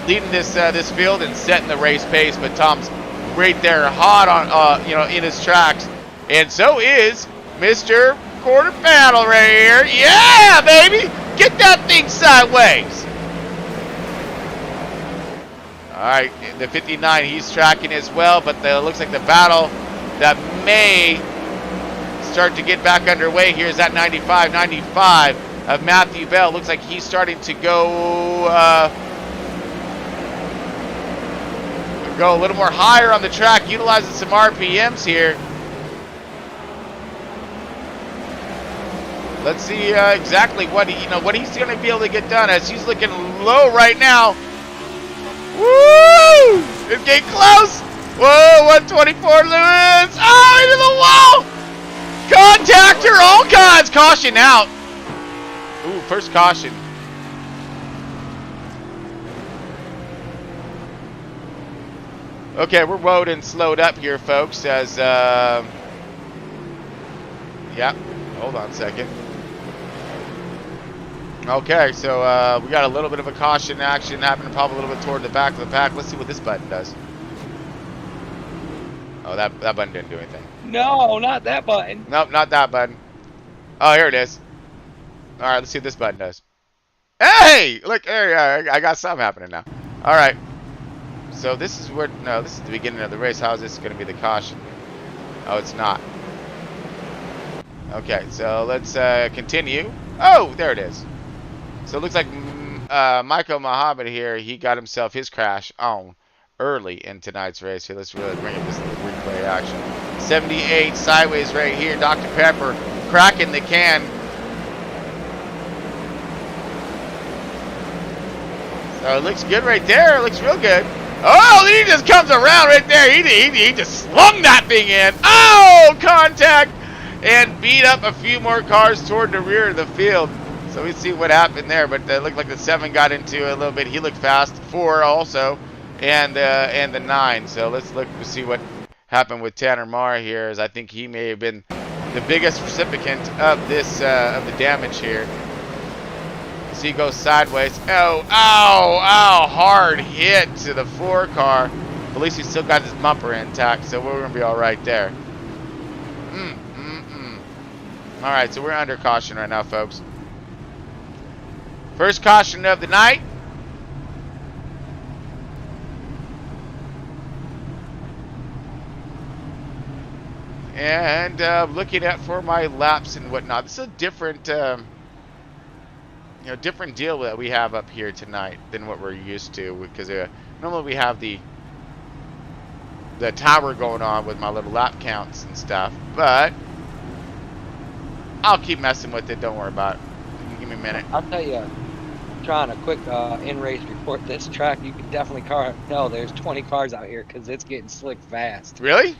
leading this field and setting the race pace. But Tom's right there, hot on in his tracks, and so is Mr. Quarter Panel right here. Yeah, baby, get that thing sideways. All right, the 59, he's tracking as well, but it looks like the battle that may start to get back underway here is that 95 of Matthew Bell. Looks like he's starting to go Go a little more higher on the track, utilizing some RPMs here. Let's see exactly what he's going to be able to get done, as he's looking low right now. Woo! It's getting close. Whoa, 124 Lewis. Oh, into the wall. Contactor, all kinds. Caution out. Ooh, first caution. Okay, we're woed and slowed up here, folks, as, yeah, hold on a second. Okay, so we got a little bit of a caution action happening, probably a little bit toward the back of the pack. Let's see what this button does. Oh, that button didn't do anything. No, not that button. Nope, not that button. Oh, here it is. All right, let's see what this button does. Hey, look, there, I got something happening now. All right. So this is where, no, this is the beginning of the race. How is this going to be the caution? Oh, it's not. Okay, so let's continue. Oh, there it is. So it looks like Michael Muhammad here, he got himself his crash on early in tonight's race. Here, let's really bring up this replay action. 78 sideways right here. Dr. Pepper cracking the can. So it looks good right there. It looks real good. Oh, he just comes around right there. He just slung that thing in. Oh, contact. And beat up a few more cars toward the rear of the field. So we see what happened there. But it looked like the 7 got into a little bit. He looked fast. 4 also. And the 9. So let's look to see what happened with Tanner Marr here. As I think he may have been the biggest recipient of this of the damage here. So he goes sideways. Oh, hard hit to the 4 car. But at least he still got his bumper intact, so we're going to be all right there. All right, so we're under caution right now, folks. First caution of the night. And looking at for my laps and whatnot. This is a different... different deal that we have up here tonight than what we're used to, because normally we have the tower going on with my little lap counts and stuff, but I'll keep messing with it. Don't worry about it. Give me a minute. I'll tell you, trying a quick in-race report. This track, you can definitely tell there's 20 cars out here because it's getting slick fast. Really?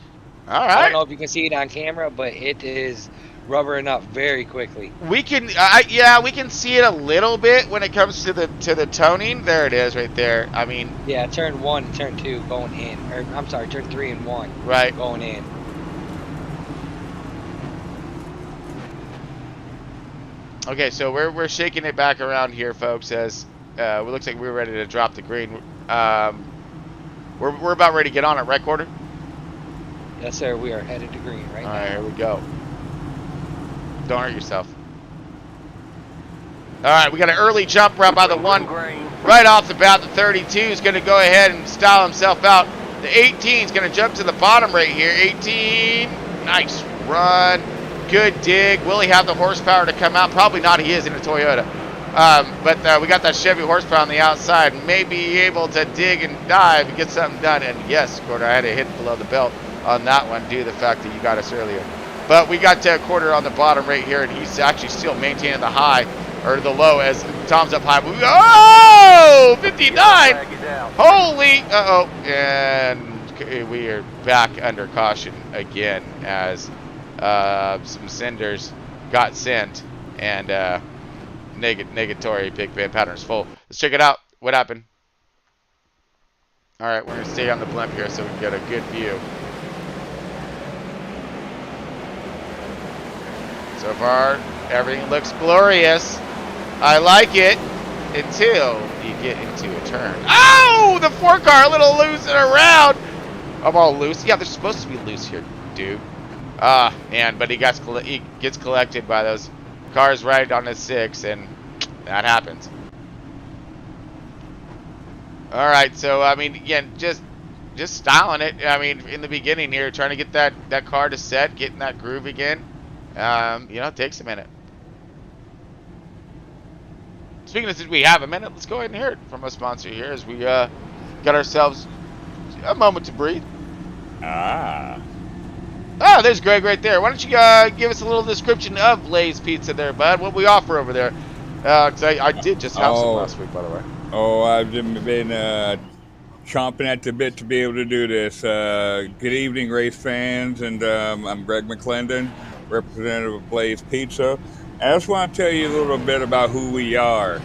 All right. I don't know if you can see it on camera, but it is rubbering up very quickly. We can, yeah, we can see it a little bit when it comes to the toning. There it is, right there. I mean, yeah, turn 1 and turn 2 going in, or I'm sorry, turn 3 and 1 right going in. Okay, so we're shaking it back around here, folks. As it looks like we're ready to drop the green. We're about ready to get on it, right, Quarter? Yes, sir. We are headed to green right now. All right, here we go. Don't hurt yourself. All right, we got an early jump right by the 1. Right off the bat, the 32 is going to go ahead and style himself out. The 18 is going to jump to the bottom right here. 18, nice run. Good dig. Will he have the horsepower to come out? Probably not. He is in a Toyota. But we got that Chevy horsepower on the outside. May be able to dig and dive and get something done. And yes, Quarter, I had to hit below the belt on that one due to the fact that you got us earlier. But we got Quarter on the bottom right here, and he's actually still maintaining the high, or the low, as Tom's up high. Oh, 59! Holy, and we are back under caution again as some cinders got sent, and negatory pig pan pattern is full. Let's check it out. What happened? All right, we're gonna stay on the blimp here so we can get a good view. So far, everything looks glorious. I like it until you get into a turn. Oh, the 4 car a little loose and around. I'm all loose. Yeah, they're supposed to be loose here, dude. Man, but he gets collected by those cars right on the 6, and that happens. All right, so I mean, again, just styling it. I mean, in the beginning here, trying to get that car to set, getting that groove again. It takes a minute. Speaking of, since we have a minute, let's go ahead and hear it from a sponsor here as we got ourselves a moment to breathe. Ah. Ah, there's Greg right there. Why don't you give us a little description of Blaze Pizza there, bud? What we offer over there? Because I did just have some last week, by the way. Oh, I've been chomping at the bit to be able to do this. Good evening, race fans, and I'm Greg McClendon, representative of Blaze Pizza. I just want to tell you a little bit about who we are.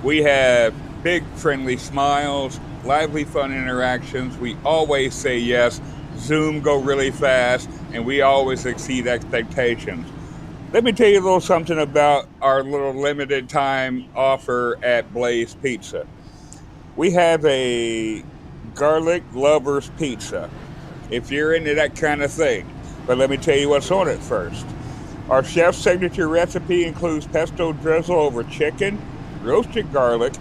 We have big, friendly smiles, lively, fun interactions. We always say yes, Zoom go really fast, and we always exceed expectations. Let me tell you a little something about our little limited time offer at Blaze Pizza. We have a garlic lovers pizza, if you're into that kind of thing. But let me tell you what's on it first. Our chef's signature recipe includes pesto drizzle over chicken, roasted garlic,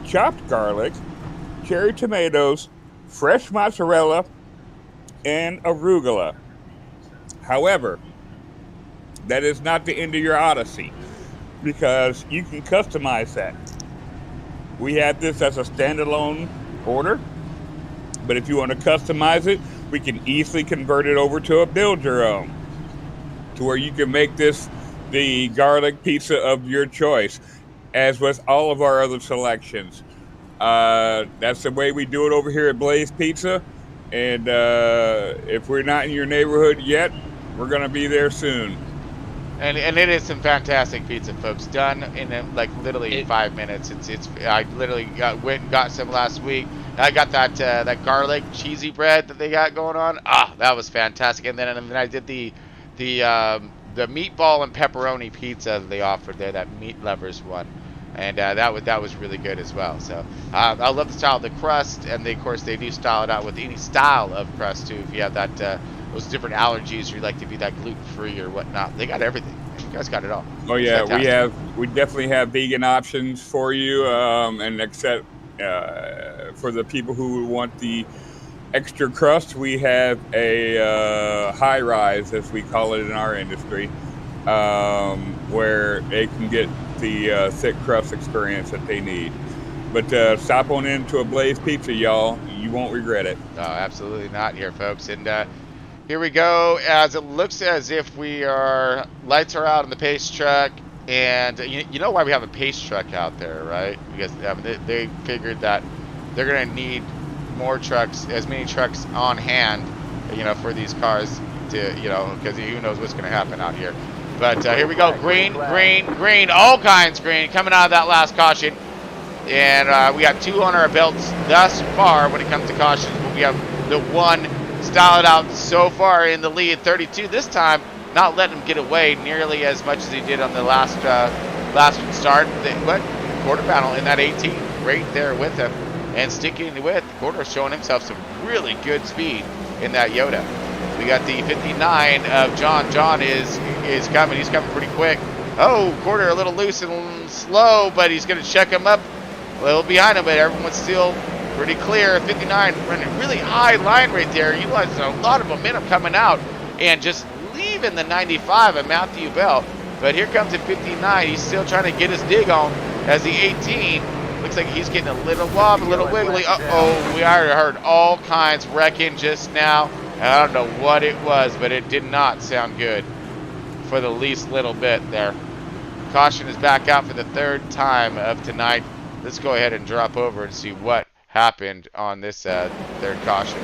chopped garlic, cherry tomatoes, fresh mozzarella, and arugula. However, that is not the end of your odyssey, because you can customize that. We have this as a standalone order, but if you want to customize it, we can easily convert it over to a build your own, to where you can make this the garlic pizza of your choice, as with all of our other selections. That's the way we do it over here at Blaze Pizza, and if we're not in your neighborhood yet, we're going to be there soon. And it is some fantastic pizza, folks. Done in like literally 5 minutes. It's I literally went and got some last week. I got that garlic cheesy bread that they got going on. Ah, that was fantastic. And then I did the meatball and pepperoni pizza that they offered there, that meat lovers one, and that was really good as well. So I love the style of the crust, and of course they do style it out with any style of crust too. If you have that those different allergies, or you like to be that gluten free or whatnot, they got everything. You guys got it all. Oh yeah, we definitely have vegan options for you, and except for the people who want the extra crust, we have a high rise, as we call it in our industry, where they can get the thick crust experience that they need. But stop on into a Blaze Pizza, y'all. You won't regret it. No, absolutely not here, folks. And here we go, as it looks as if lights are out on the pace truck. And you know why we have a pace truck out there, right? Because they figured that they're going to need more trucks, as many trucks on hand, for these cars to, because who knows what's going to happen out here. But here we go, green, all kinds green, coming out of that last caution. And we got 2 on our belts thus far when it comes to cautions. But we have the one styled out so far in the lead, 32 this time, not letting him get away nearly as much as he did on the last start. But quarter battle in that 18 right there with him, and sticking with quarter, showing himself some really good speed in that Yoda. We got the 59 of John. John is coming. He's coming pretty quick. Oh, quarter a little loose and slow, but he's going to check him up a little behind him, but everyone's still pretty clear. 59 running really high line right there, utilizing a lot of momentum coming out and just leaving the 95 of Matthew Bell. But here comes the 59. He's still trying to get his dig on as the 18. Looks like he's getting a little wobbly, a little wiggly. Uh-oh, we already heard all kinds wrecking just now. And I don't know what it was, but it did not sound good for the least little bit there. Caution is back out for the 3rd time of tonight. Let's go ahead and drop over and see what happened on this 3rd caution.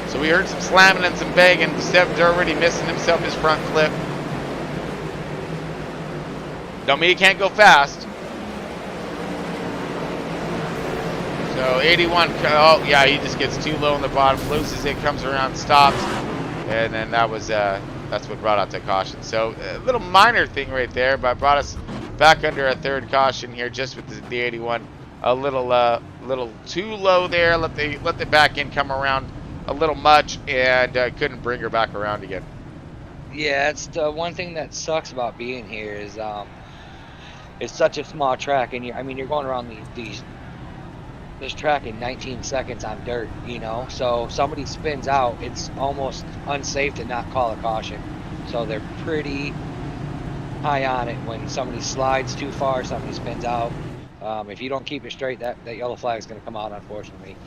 So we heard some slamming and some banging. Stebb's already missing himself his front flip. Don't mean he can't go fast. So 81, oh yeah, he just gets too low on the bottom, loses it, comes around, stops, and then that's what brought out the caution. So a little minor thing right there, but brought us back under a 3rd caution here, just with the 81. A little too low there. Let the back end come around a little much, and couldn't bring her back around again. Yeah, it's the one thing that sucks about being here is it's such a small track, and you're going around this track in 19 seconds on dirt, So somebody spins out, it's almost unsafe to not call a caution. So they're pretty high on it when somebody slides too far, somebody spins out. If you don't keep it straight, that yellow flag is going to come out, unfortunately.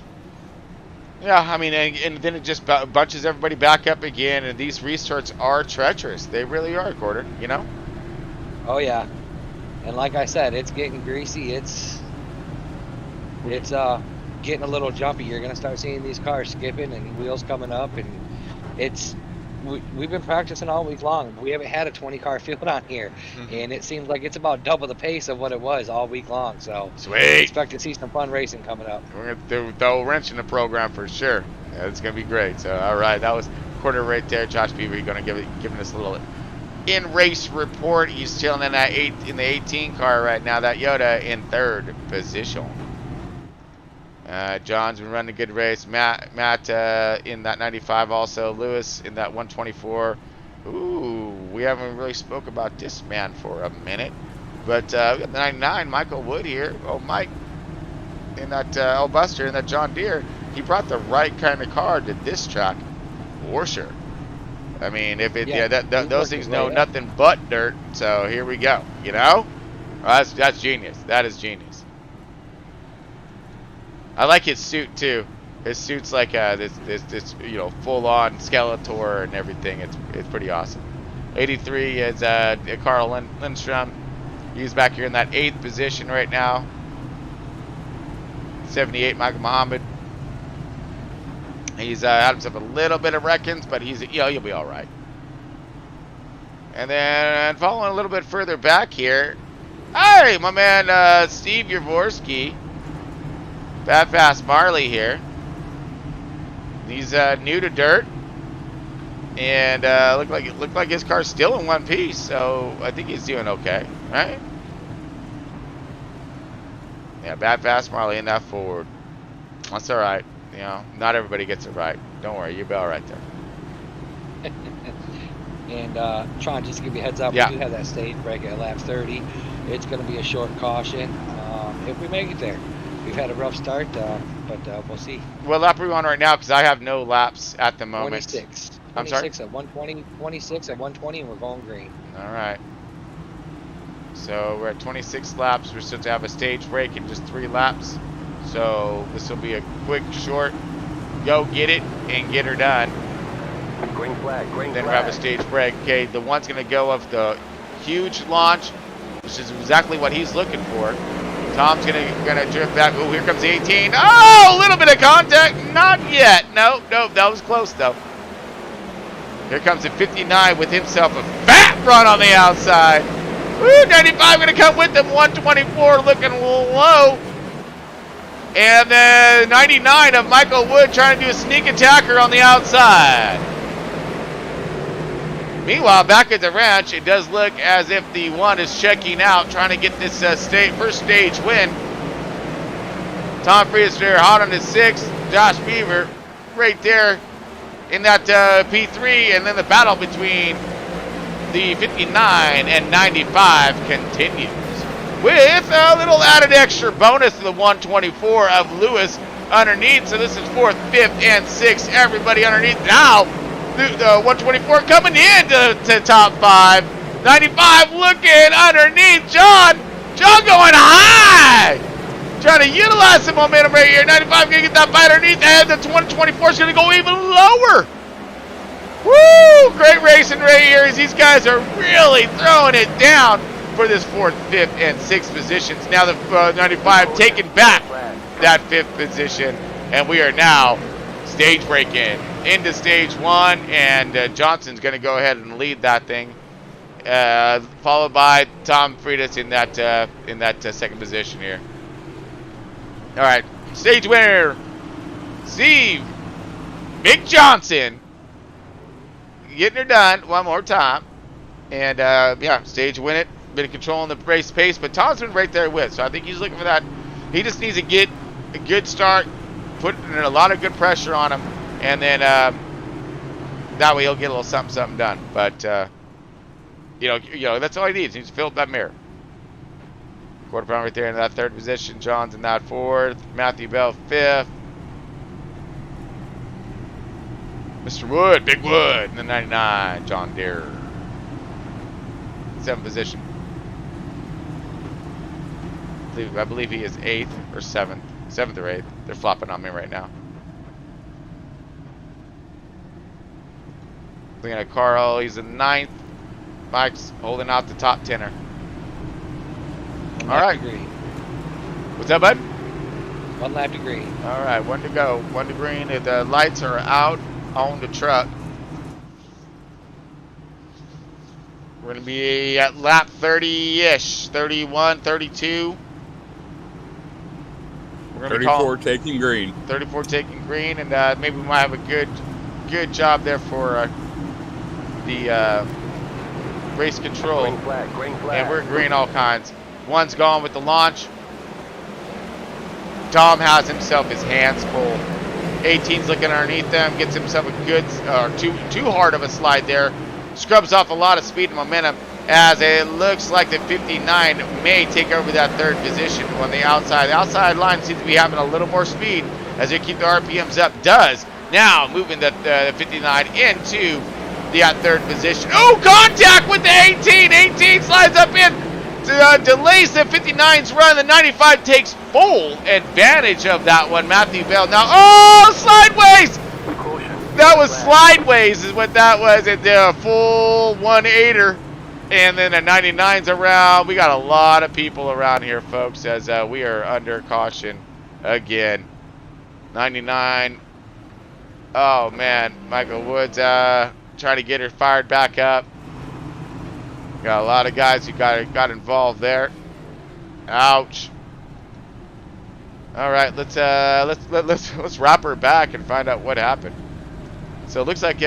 Yeah, I mean, and then it just bunches everybody back up again, and these restarts are treacherous. They really are, Gordon, you know? Oh, yeah. And like I said, it's getting greasy. It's getting a little jumpy. You're going to start seeing these cars skipping and wheels coming up, and we've been practicing all week long. We haven't had a 20-car field on here, and it seems like it's about double the pace of what it was all week long. So Sweet. Expect to see some fun racing coming up. We're going to throw a wrench in the program for sure. Yeah, it's going to be great. So, all right, that was quarter right there. Josh Beaver going to giving us a little in-race report. He's chilling in the 18 car right now. That Yoda in third position. John's been running a good race. Matt in that 95 also. Lewis in that 124. Ooh, we haven't really spoke about this man for a minute. But we got the 99, Michael Wood here. Oh, Mike in that Buster in that John Deere. He brought the right kind of car to this track for sure. I mean, if it those things know nothing but dirt. So here we go. You know, that's genius. That is genius. I like his suit too. His suit's like this full-on Skeletor and everything. It's pretty awesome. 83 is Carl Lindstrom. He's back here in that 8th position right now. 78 Michael Muhammad. He's had himself a little bit of wreckings, but he'll be all right. And then following a little bit further back here, hey, my man Steve Yavorsky. Bad Fast Marley here. He's new to dirt, and looked like his car's still in one piece. So I think he's doing okay, right? Yeah, Bad Fast Marley in that Ford. That's all right. You know, not everybody gets it right. Don't worry, you'll be all right there. And Tron, just to give you a heads up, we do have that stage break at lap 30. It's going to be a short caution if we make it there. We've had a rough start, but we'll see. What lap are we on right now? Because I have no laps at the moment. 26. I'm sorry? 26 at 120, 26 at 120, and we're going green. All right. So we're at 26 laps. We're supposed to have a stage break in just 3 laps. So this will be a quick, short, go get it and get her done. Green flag, green then flag. we'll have a stage break. Okay, the one's going to go of the huge launch, which is exactly what he's looking for. Tom's gonna drift back. Oh, here comes the 18. Oh, a little bit of contact. Not yet. Nope, that was close though. Here comes the 59 with himself a fat run on the outside. Woo, 95 gonna come with him. 124 looking a little low. And the 99 of Michael Wood trying to do a sneak attacker on the outside. Meanwhile, back at the ranch, it does look as if the one is checking out, trying to get this first stage win. Tom Frias there, hot on his 6th. Josh Beaver right there in that P3. And then the battle between the 59 and 95 continues. With a little added extra bonus to the 124 of Lewis underneath. So this is 4th, 5th, and 6th. Everybody underneath now. The 124 coming in to top 5. 95 looking underneath. John going high. Trying to utilize the momentum right here. 95 going to get that fight underneath. And the 124 is going to go even lower. Woo! Great racing right here as these guys are really throwing it down for this 4th, 5th, and 6th positions. Now the 95 taking back that 5th position. And we are now stage breaking into stage 1, and Johnson's going to go ahead and lead that thing, followed by Tom Friedis in that 2nd position here. All right, stage winner, Steve Big Johnson, getting her done one more time, and stage win it. Been controlling the race pace, but Tom's been right there with, so I think he's looking for that. He just needs to get a good start, putting a lot of good pressure on him. And then that way he'll get a little something done. But that's all he needs. He needs to fill up that mirror. Quarter pound right there in that 3rd position. John's in that 4th. Matthew Bell 5th. Mr. Wood, Big Wood in the 99. John Deere. 7th position. I believe he is 8th or 7th. 7th or 8th. They're flopping on me right now. Looking at Carl, he's in 9th. Mike's holding out the top 10er. All right. What's that, bud? 1 lap to green. All right, 1 to go. 1 to green. The lights are out on the truck. We're going to be at lap 30-ish, 31, 32. We're gonna 34 taking green. 34 taking green, and maybe we might have a good job there for the race control. Green flag, green flag. And we're green all kinds. One's gone with the launch. Tom has himself his hands full. 18's looking underneath them, gets himself a good, too hard of a slide there. Scrubs off a lot of speed and momentum as it looks like the 59 may take over that 3rd position on the outside. The outside line seems to be having a little more speed as they keep the RPMs up. Does now moving the 59 into the 3rd position. Oh, contact with the 18. 18 slides up in, delays the 59's run. The 95 takes full advantage of that one. Matthew Bell now, oh, sideways. That was slideways is what that was. It did a full 1/8er. And then the 99's around. We got a lot of people around here, folks, as we are under caution again. 99. Oh, man. Michael Woods trying to get her fired back up. Got a lot of guys who got involved there. Ouch. All right, let's wrap her back and find out what happened. So it looks like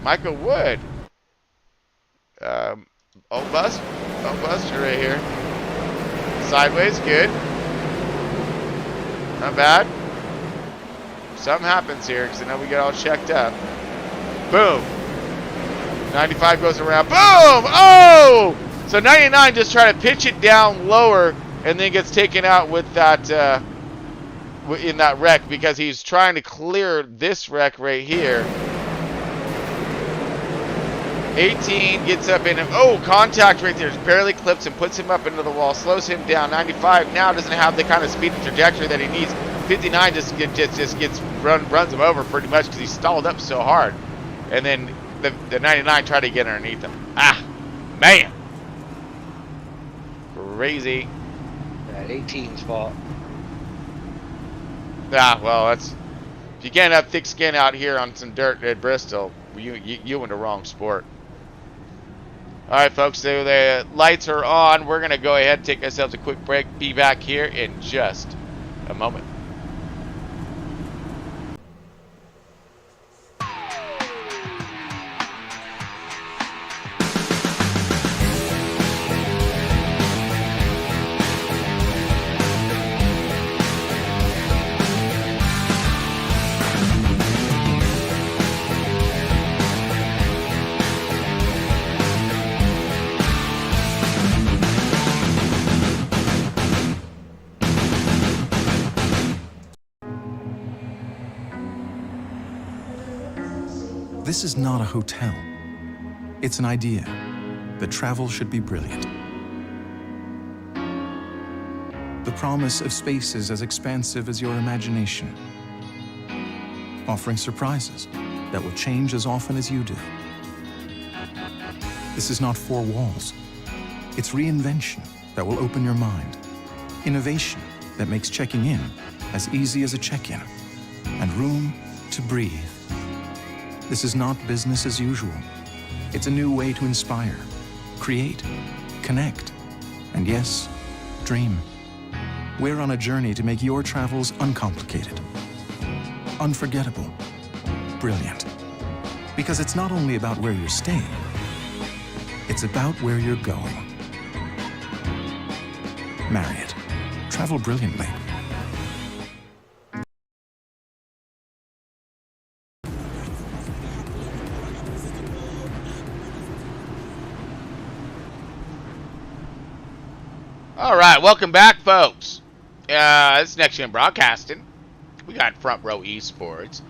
Michael Wood. Old Buster right here. Sideways, good. Not bad. Something happens here because I know we get all checked up. Boom. 95 goes around. Boom! Oh! So 99 just trying to pitch it down lower and then gets taken out with that in that wreck because he's trying to clear this wreck right here. 18 gets up in him. Oh, contact right there. Barely clips and puts him up into the wall. Slows him down. 95 now doesn't have the kind of speed and trajectory that he needs. 59 just gets runs him over pretty much because he stalled up so hard. And then the 99 tried to get underneath him. Ah, man. Crazy. That 18's fault. Ah, well, that's... If you can't have thick skin out here on some dirt at Bristol, you in the wrong sport. All right, folks, so the lights are on. We're going to go ahead and take ourselves a quick break. Be back here in just a moment. This is not a hotel. It's an idea that travel should be brilliant. The promise of spaces as expansive as your imagination, offering surprises that will change as often as you do. This is not 4 walls. It's reinvention that will open your mind, innovation that makes checking in as easy as a check-in, and room to breathe. This is not business as usual. It's a new way to inspire, create, connect, and yes, dream. We're on a journey to make your travels uncomplicated, unforgettable, brilliant. Because it's not only about where you're staying, it's about where you're going. Marriott. Travel brilliantly. All right, welcome back, folks. This is Next Gen Broadcasting. We got Front Row Esports.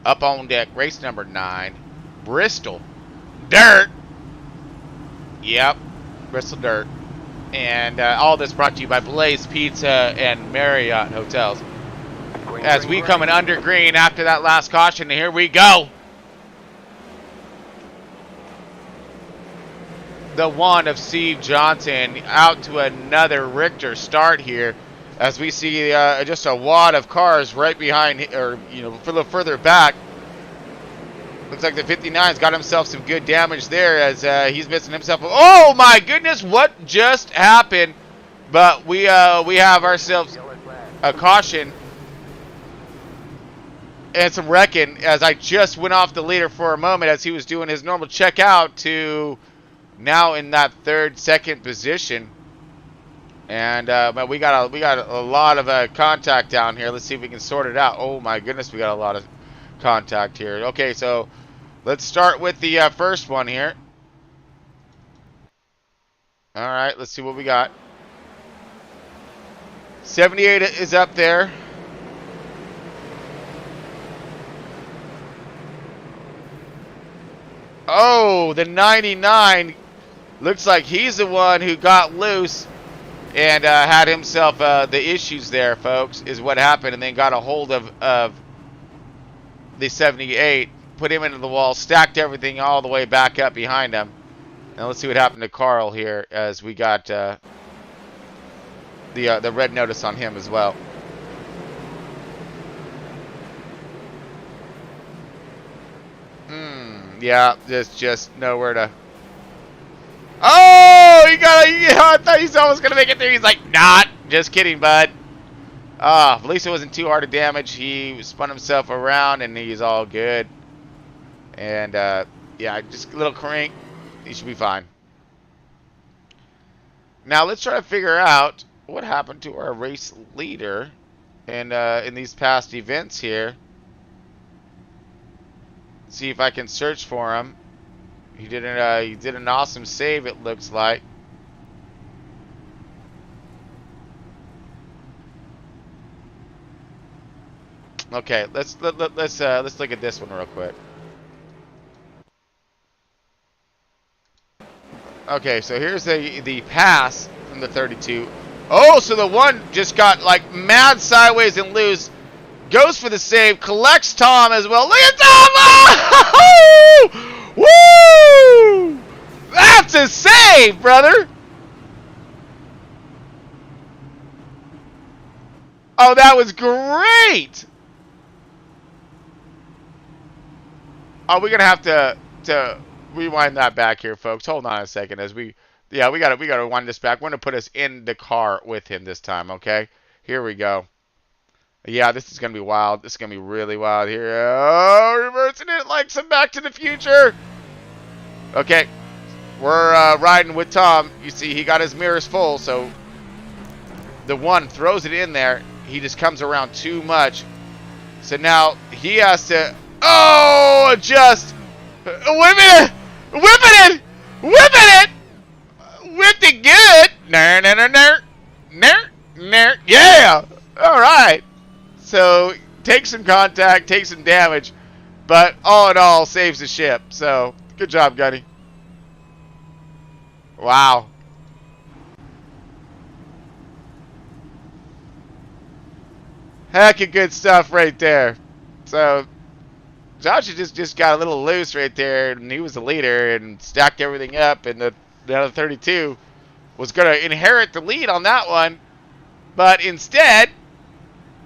Up on deck, race number 9. Bristol Dirt. Yep, Bristol Dirt. And all this brought to you by Blaze Pizza and Marriott Hotels. As we come in under green after that last caution, and here we go. the one of Steve Johnson out to another Richter start here, as we see just a wad of cars right behind, or a little further back. Looks like the 59's got himself some good damage there, as he's missing himself. Oh my goodness, what just happened? But we have ourselves a caution and some wrecking, as I just went off the leader for a moment as he was doing his normal checkout to now in that second position. And but we got a lot of contact down here. Let's see if we can sort it out. Oh my goodness, we got a lot of contact here. Okay, so let's start with the first one here. All right, let's see what we got. 78 is up there. Oh, the 99 looks like he's the one who got loose and had himself the issues there, folks, is what happened, and then got a hold of the 78, put him into the wall, stacked everything all the way back up behind him. Now let's see what happened to Carl here, as we got the red notice on him as well. Yeah, there's just nowhere to. Oh, I thought he's almost gonna make it there. He's like, not. Just kidding, bud. At least it wasn't too hard to damage. He spun himself around, and he's all good. And yeah, just a little crank. He should be fine. Now let's try to figure out what happened to our race leader in these past events here. See if I can search for him. He did an awesome save, it looks like. Okay, let's look at this one real quick. Okay, so here's the pass from the 32. Oh, so the one just got like mad sideways and loose. Goes for the save, collects Tom as well. Look at Tom! Oh! Woo! That's a save, brother! Oh, that was great! Oh, we're gonna have to rewind that back here, folks. Hold on a second, as we gotta rewind this back. We're gonna put us in the car with him this time, okay? Here we go. Yeah, this is going to be wild. This is going to be really wild here. Oh, reversing it like some Back to the Future. Okay, we're riding with Tom. You see, he got his mirrors full, so the one throws it in there. He just comes around too much. So now he has to, just whipping it, whipped it good. Yeah, all right. So, take some contact, take some damage, but all in all, saves the ship. So, good job, Gunny. Wow. Heck of good stuff right there. So, Josh just got a little loose right there, and he was the leader and stacked everything up, and the other 32 was going to inherit the lead on that one, but instead,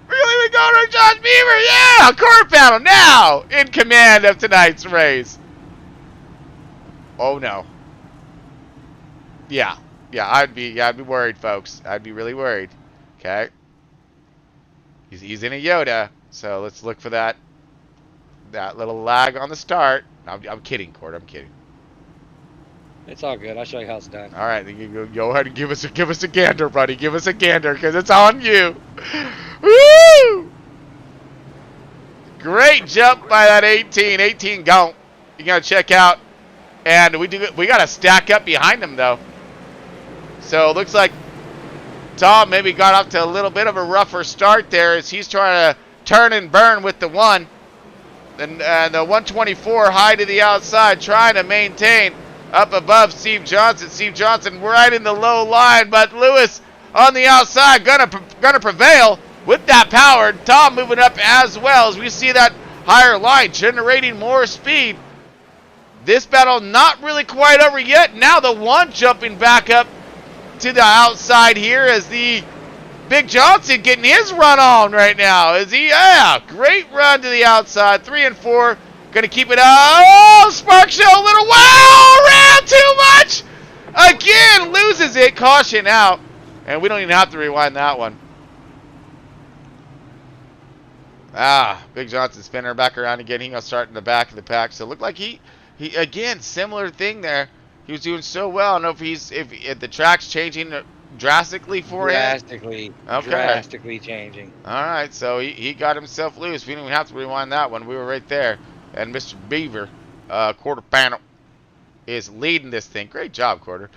really, we go to Josh Beaver. Yeah, quarter panel now in command of tonight's race. Oh no. Yeah, I'd be worried, folks. I'd be really worried. Okay. He's in a Yoda, so let's look for that little lag on the start. I'm kidding, Cord. I'm kidding. It's all good. I'll show you how it's done. All right, go ahead and give us a gander, buddy. Give us a gander, because it's on you. Woo! Great jump by that 18. 18 gone. You gotta check out, and we gotta stack up behind him though. So it looks like Tom maybe got off to a little bit of a rougher start there, as he's trying to turn and burn with the one, and the 124 high to the outside, trying to maintain up above Steve Johnson. Steve Johnson right in the low line, but Lewis on the outside gonna prevail with that power. Tom moving up as well, as we see that higher line generating more speed. This battle not really quite over yet. Now the one jumping back up to the outside here as the Big Johnson getting his run on right now. Is he? Yeah, great run to the outside. 3 and 4. Gonna keep it up. Oh, Spark Show a little. Wow, around too much. Again, loses it. Caution out. And we don't even have to rewind that one. Big Johnson spinning her back around again. He's going to start in the back of the pack. So it looked like he again, similar thing there. He was doing so well. I don't know if the track's changing drastically for him. Drastically. Okay. Drastically changing. All right, so he got himself loose. We didn't even have to rewind that one. We were right there. And Mr. Beaver, quarter panel, is leading this thing. Great job, quarter.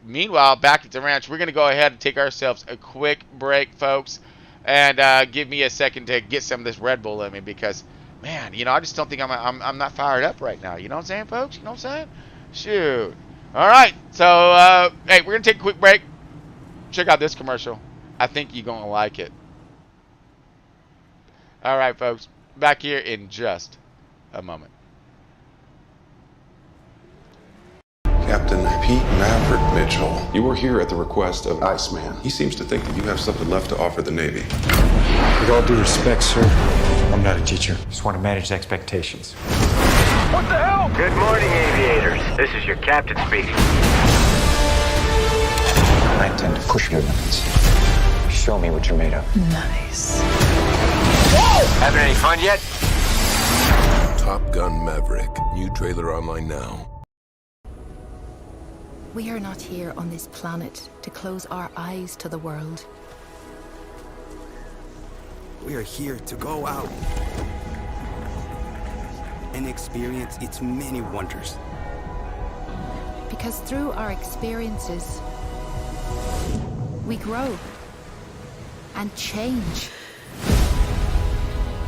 Meanwhile, back at the ranch, we're going to go ahead and take ourselves a quick break, folks. And give me a second to get some of this Red Bull in me because, man, I just don't think I'm not fired up right now. You know what I'm saying, folks? You know what I'm saying? Shoot. All right. So, hey, we're going to take a quick break. Check out this commercial. I think you're going to like it. All right, folks. Back here in just a moment. Captain Pete Maverick Mitchell. You were here at the request of Iceman. He seems to think that you have something left to offer the Navy. With all due respect, sir, I'm not a teacher. Just want to manage expectations. What the hell? Good morning, aviators. This is your captain speaking. I intend to push your limits. Show me what you're made of. Nice. Having any fun yet? Top Gun Maverick. New trailer online now. We are not here on this planet to close our eyes to the world. We are here to go out and experience its many wonders. Because through our experiences, we grow and change.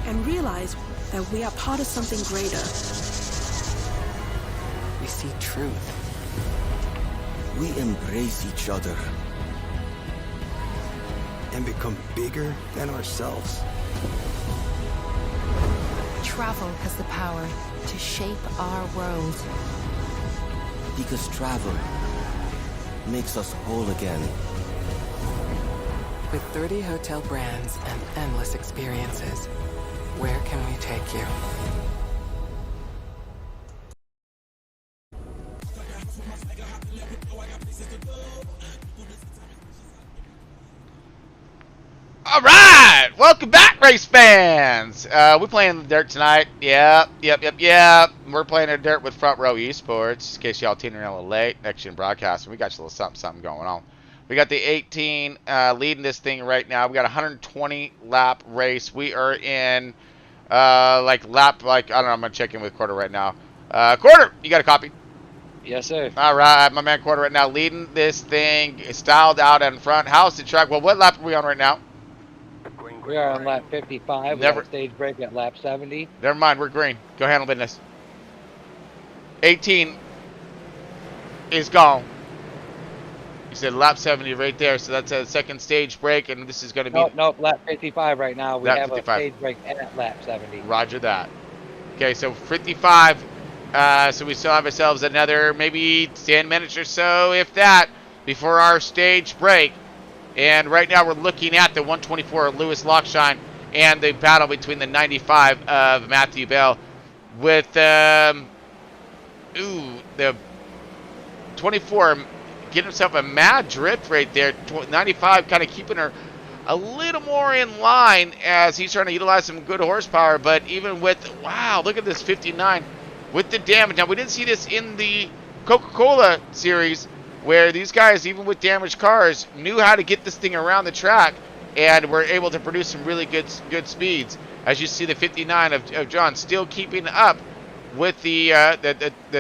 And realize that we are part of something greater. We see truth. We embrace each other and become bigger than ourselves. Travel has the power to shape our world. Because travel makes us whole again. With 30 hotel brands and endless experiences, where can we take you? All right, welcome back, race fans. We're playing the dirt tonight. Yep. We're playing the dirt with Front Row Esports. In case y'all tuning in a little late, Next Gen Broadcasting, we got you a little something going on. We got the 18 leading this thing right now. We got a 120 lap race. We are in I don't know. I'm gonna check in with Quarter right now. Quarter, you got a copy? Yes, sir. All right, my man Quarter right now leading this thing, styled out in front. How's the track? Well, what lap are we on right now? We are on lap 55. We got a stage break at lap 70. Never mind, we're green. Go handle business. 18 is gone. You said lap 70 right there, so that's a second stage break, and this is going to be... Nope, lap 55 right now. We lap have 55. A stage break at lap 70. Roger that. Okay, so 55, so we still have ourselves another maybe 10 minutes or so, if that, before our stage break. And right now we're looking at the 124 of Lewis Lockshine and the battle between the 95 of Matthew Bell with the 24 getting himself a mad drift right there. 95 kind of keeping her a little more in line as he's trying to utilize some good horsepower. But even with, wow, look at this 59 with the damage. Now, we didn't see this in the Coca-Cola series, where these guys, even with damaged cars, knew how to get this thing around the track and were able to produce some really good speeds. As you see, the 59 of John still keeping up with the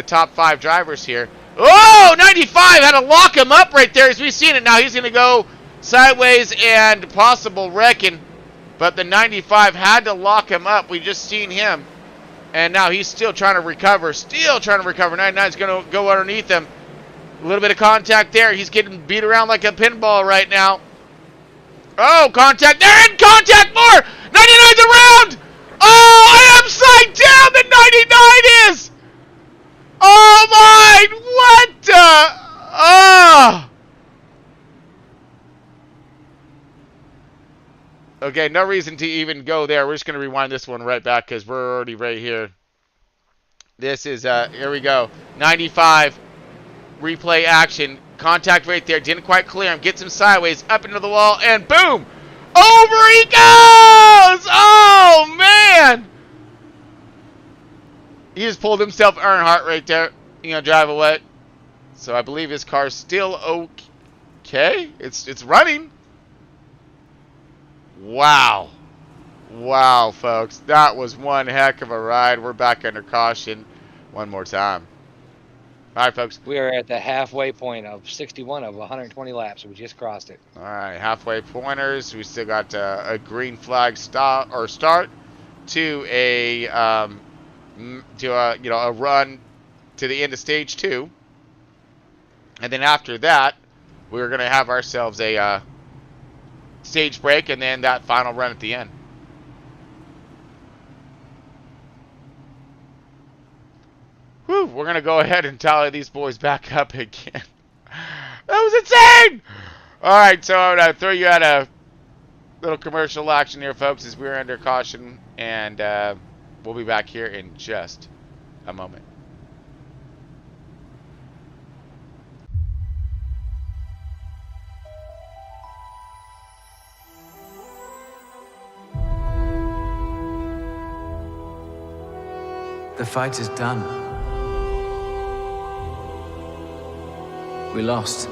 top 5 drivers here. Oh, 95 had to lock him up right there as we've seen it. Now he's going to go sideways and possible wrecking, but the 95 had to lock him up. We just seen him, and now he's still trying to recover. 99 is going to go underneath him. A little bit of contact there. He's getting beat around like a pinball right now. Oh, contact. They're in contact more. 99's around. Oh, I am upside down. The 99 is. Okay, no reason to even go there. We're just going to rewind this one right back because we're already right here. This is, here we go. 95, replay action. Contact right there. Didn't quite clear him. Gets him sideways, up into the wall, and boom! Over he goes! Oh, man! He just pulled himself Earnhardt right there. You know, drive away. So I believe his car's still okay. It's running. Wow. Wow, folks. That was one heck of a ride. We're back under caution one more time. All right, folks. We are at the halfway point of 61 of 120 laps. We just crossed it. All right, halfway pointers. We still got a green flag start to a a run to the end of stage 2, and then after that, we're gonna have ourselves a stage break, and then that final run at the end. Whew, we're gonna go ahead and tally these boys back up again. That was insane! Alright, so I'm gonna throw you at a little commercial action here, folks, as we're under caution, and we'll be back here in just a moment. The fight is done. We lost.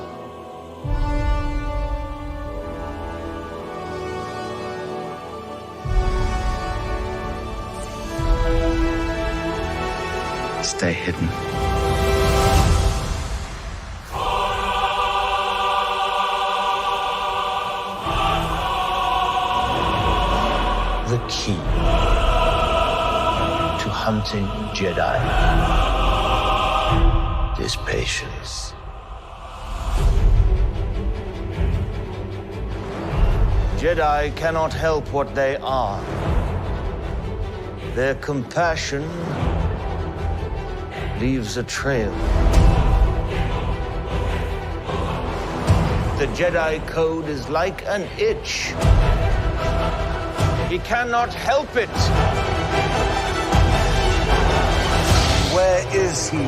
Stay hidden. The key to hunting Jedi is patience. Jedi cannot help what they are. Their compassion leaves a trail. The Jedi Code is like an itch. He cannot help it. Where is he?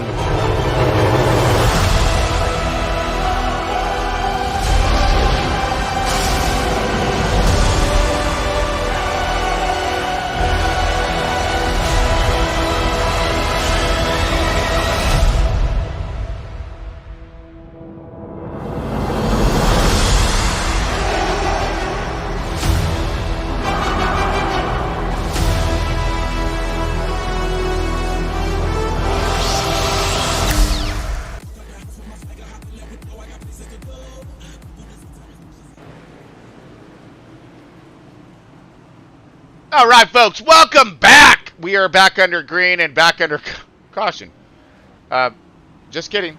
All right, folks, welcome back. We are back under green and back under caution. Just kidding.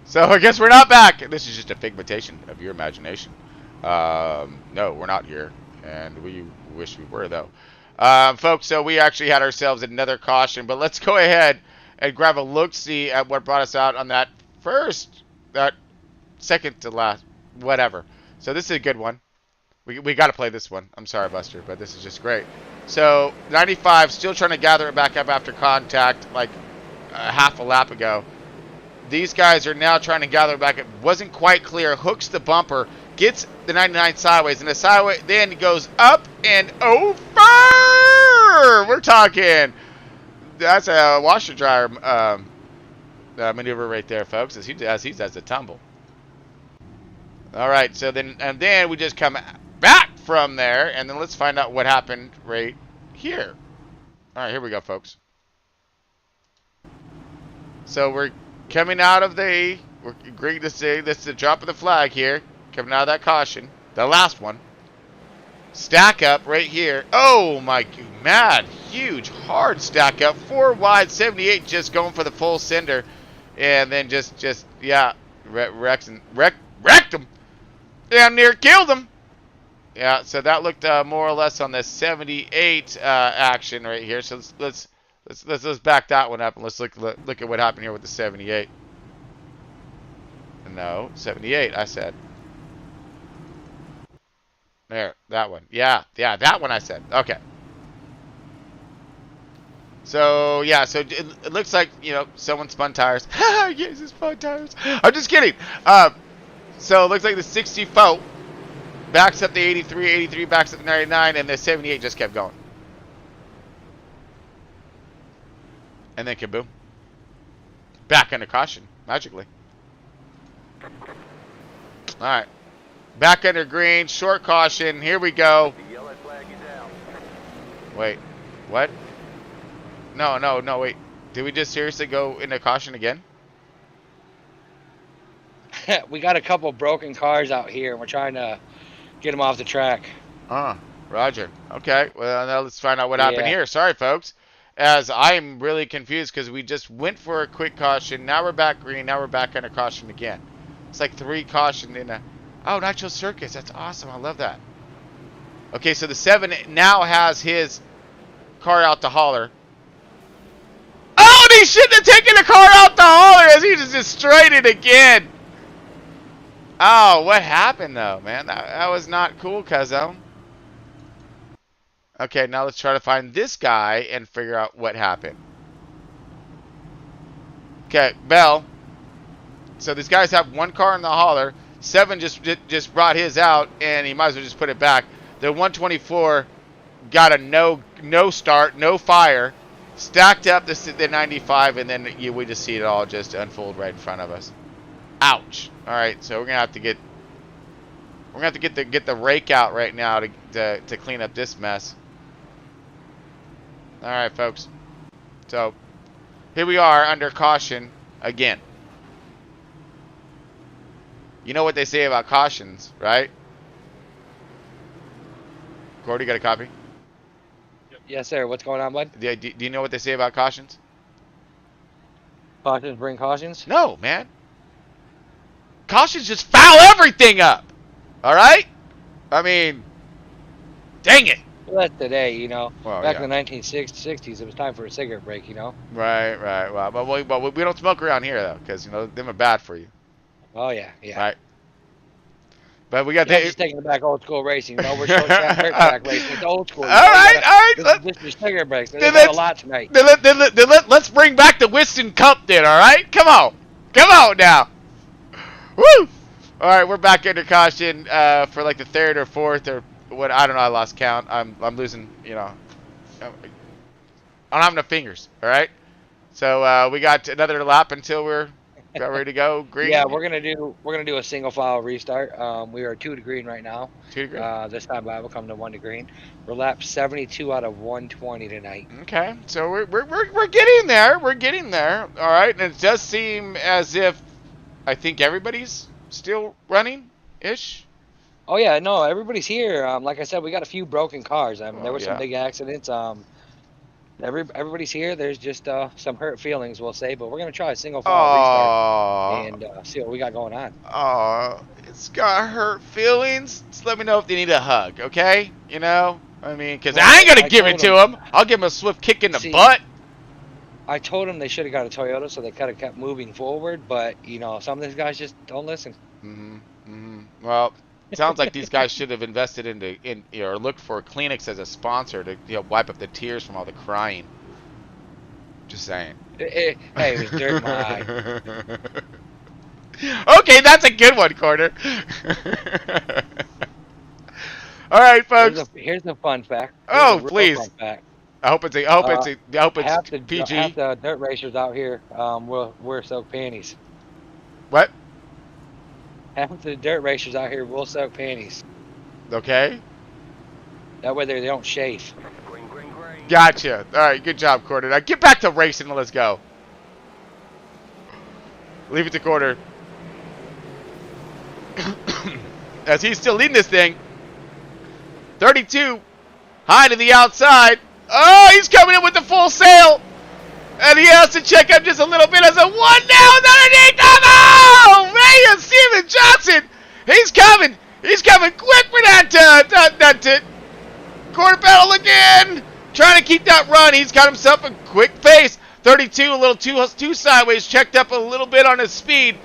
So I guess we're not back. This is just a figmentation of your imagination. No, we're not here, and we wish we were, though. Folks, so we actually had ourselves another caution, but let's go ahead and grab a look-see at what brought us out on that second to last, whatever. So this is a good one. We got to play this one. I'm sorry, Buster, but this is just great. So 95 still trying to gather it back up after contact like half a lap ago. These guys are now trying to gather it back up. Wasn't quite clear. Hooks the bumper. Gets the 99 sideways. And the sideways then goes up and over. We're talking. That's a washer dryer maneuver right there, folks. As he does a tumble. All right. So then we just come back from there, and then let's find out what happened right here. All right, here we go, folks. So we're coming out of we're agreeing to say this is the drop of the flag here, coming out of that caution, the last one. Stack up right here. Oh my, mad, huge, hard stack up, 4 wide, 78 just going for the full sender, and then just yeah, wrecked him. Damn near killed him. Yeah, so that looked more or less on the 78 action right here. So let's back that one up and let's look at what happened here with the 78. No, 78. I said. There, that one. Yeah, that one I said. Okay. So, yeah, so it looks like, someone spun tires. Yes, it's spun tires. I'm just kidding. So it looks like the 64 backs up the 83, 83 backs up the 99, and the 78 just kept going. And then kaboom. Back under caution, magically. Alright. Back under green, short caution. Here we go. Wait. What? No, wait. Did we just seriously go into caution again? We got a couple broken cars out here, and we're trying to get them off the track. Roger. Okay, well, now let's find out what happened here. Sorry, folks. As I'm really confused because we just went for a quick caution. Now we're back green. Now we're back under caution again. It's like 3 caution in a... Oh, Nitro Circus. That's awesome. I love that. Okay, so the 7 now has his car out to hauler. Oh, and he shouldn't have taken the car out the hauler as he just destroyed it again. Oh, what happened though, man? That was not cool, cuzzo. Okay, now let's try to find this guy and figure out what happened. Okay, Bell. So these guys have 1 car in the hauler. 7 just brought his out, and he might as well just put it back. The 124 got a no start, no fire. Stacked up the 95, and then we just see it all just unfold right in front of us. Ouch! All right, so we're gonna have to get the rake out right now to clean up this mess. All right, folks. So here we are under caution again. You know what they say about cautions, right? Cordy, got a copy? Yes, sir. What's going on, bud? Do you know what they say about cautions? Cautions bring cautions? No, man. Cautions just foul everything up. All right? I mean, dang it. Well, that's today, Well, back yeah. in the 1960s, it was time for a cigarette break, Right. Well, but we don't smoke around here, though, because, them are bad for you. Oh, yeah. Right. But we got just taking it back old school racing. We're short track racing. It's old school. All right. This is cigarette breaks. There's a lot tonight. Let's bring back the Winston Cup then, all right? Come on now. Woo! All right, we're back under caution for like the 3rd or 4th or what? I don't know. I lost count. I'm losing. I don't have enough fingers. All right. So we got another lap until we're ready to go. Green. Yeah, we're gonna do a single file restart. We are 2 to green right now. 2 to green. This time I will come to 1 to green. We're lap 72 out of 120 tonight. Okay, so we're getting there. We're getting there. All right, and it does seem as if I think everybody's still running ish. Oh yeah, no, everybody's here. Like I said, we got a few broken cars. There were some big accidents. Everybody's here. There's just some hurt feelings, we'll say, but we're gonna try a single file restart and see what we got going on. Oh, it's got hurt feelings. Just let me know if they need a hug, okay? I mean, because I ain't gonna give it to them. I'll give them a swift kick in the butt. I told them they should have got a Toyota, so they could have kept moving forward. But some of these guys just don't listen. Well, it sounds like these guys should have invested in or looked for Kleenex as a sponsor to wipe up the tears from all the crying. Just saying. Hey, it was dirt in my eye. Okay, that's a good one, Corner. All right, folks. Here's a fun fact. Oh, please. Fun fact. I hope it's PG. Half the dirt racers out here will wear silk panties. What? Half the dirt racers out here will silk panties. Okay. That way they don't chafe. Gotcha. All right, good job, Corner. Now get back to racing and let's go. Leave it to Corner. As he's still leading this thing. 32. High to the outside. Oh, he's coming in with the full sail. And he has to check up just a little bit as a 1 down underneath. Oh, man, Steven Johnson. He's coming. He's coming quick for that quarter battle again. Trying to keep that run. He's got himself a quick pace. 32, a little too sideways. Checked up a little bit on his speed.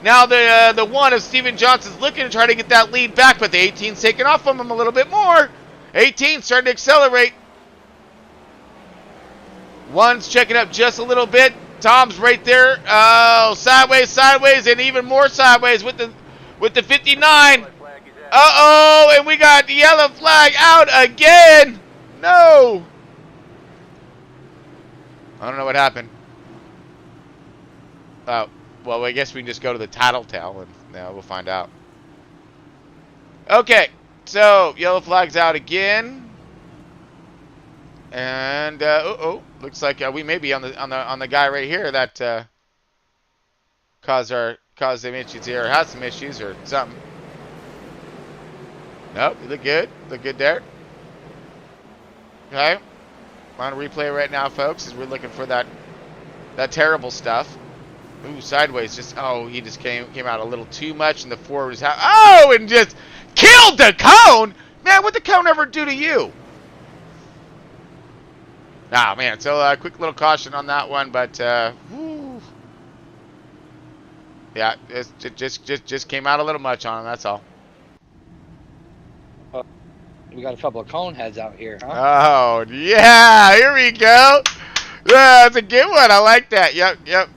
Now the one of Steven Johnson's looking to try to get that lead back, but the 18's taking off from him a little bit more. 18 starting to accelerate. One's checking up just a little bit. Tom's right there. Oh, sideways, and even more sideways with the 59. Uh-oh, and we got the yellow flag out again. No. I don't know what happened. Oh, well, I guess we can just go to the tattletale, and now we'll find out. Okay, so yellow flag's out again. And looks like we may be on the guy right here that caused some issues here, or has some issues or something. Nope, you look good. Look good there. Okay, on a replay right now, folks, as we're looking for that terrible stuff. Ooh, sideways. He just came out a little too much, and the forward is and just killed the cone. Man, what'd the cone ever do to you? Ah, man, so quick little caution on that one, but yeah, it just came out a little much on him, that's all. We got a couple of cone heads out here, huh? Oh, yeah, here we go. Yeah, that's a good one. I like that. Yep.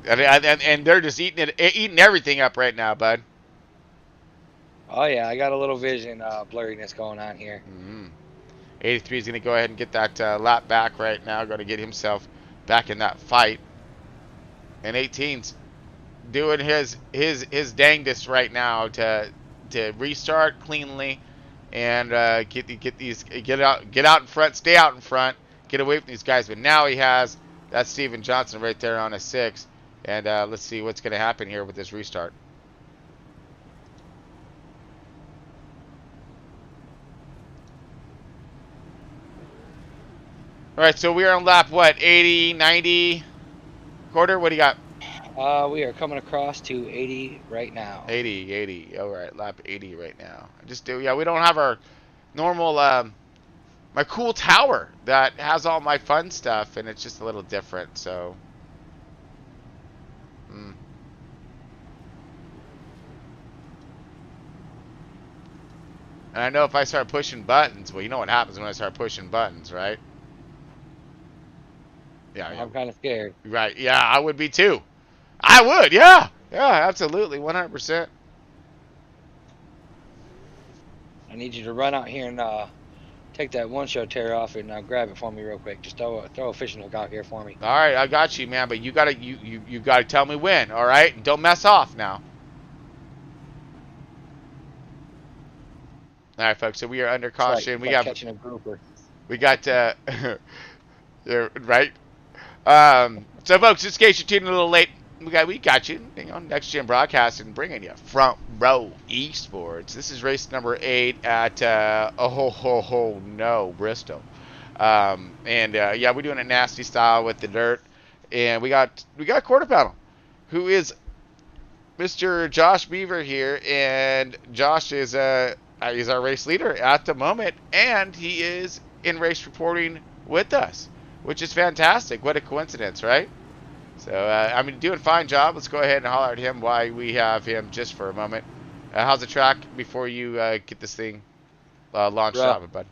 And they're just eating everything up right now, bud. Oh, yeah, I got a little vision blurriness going on here. 83 is going to go ahead and get that lap back right now. Going to get himself back in that fight. And 18's doing his dangest right now to restart cleanly and get out in front, stay out in front, get away from these guys. But now he has that Steven Johnson right there on a 6. And let's see what's going to happen here with this restart. All right, so we are on lap, what, 80, 90, quarter? What do you got? We are coming across to 80 right now. 80. All right, lap 80 right now. We don't have our normal, my cool tower that has all my fun stuff, and it's just a little different, so. And I know if I start pushing buttons, well, you know what happens when I start pushing buttons, right? Yeah. I'm kind of scared. Right. Yeah, I would be too. I would. Yeah. Yeah, absolutely. 100%. I need you to run out here and take that one-show tear off and grab it for me real quick. Just throw a fishing hook out here for me. All right, I got you, man. But you gotta tell me when. All right, and don't mess off now. All right, folks. So we are under caution. Like catching a grouper. We got yeah, right. So folks, just in case you're tuning a little late, we got you. Next Gen Broadcasting, bringing you Front Row Esports. This is race number 8 at Bristol. Yeah, we're doing it nasty style with the dirt, and we got quarter panel, who is Mr. Josh Beaver here, and Josh is he's our race leader at the moment, and he is in race reporting with us, which is fantastic. What a coincidence, right? So, doing a fine job. Let's go ahead and holler at him while we have him just for a moment. How's the track before you get this thing launched out, bud?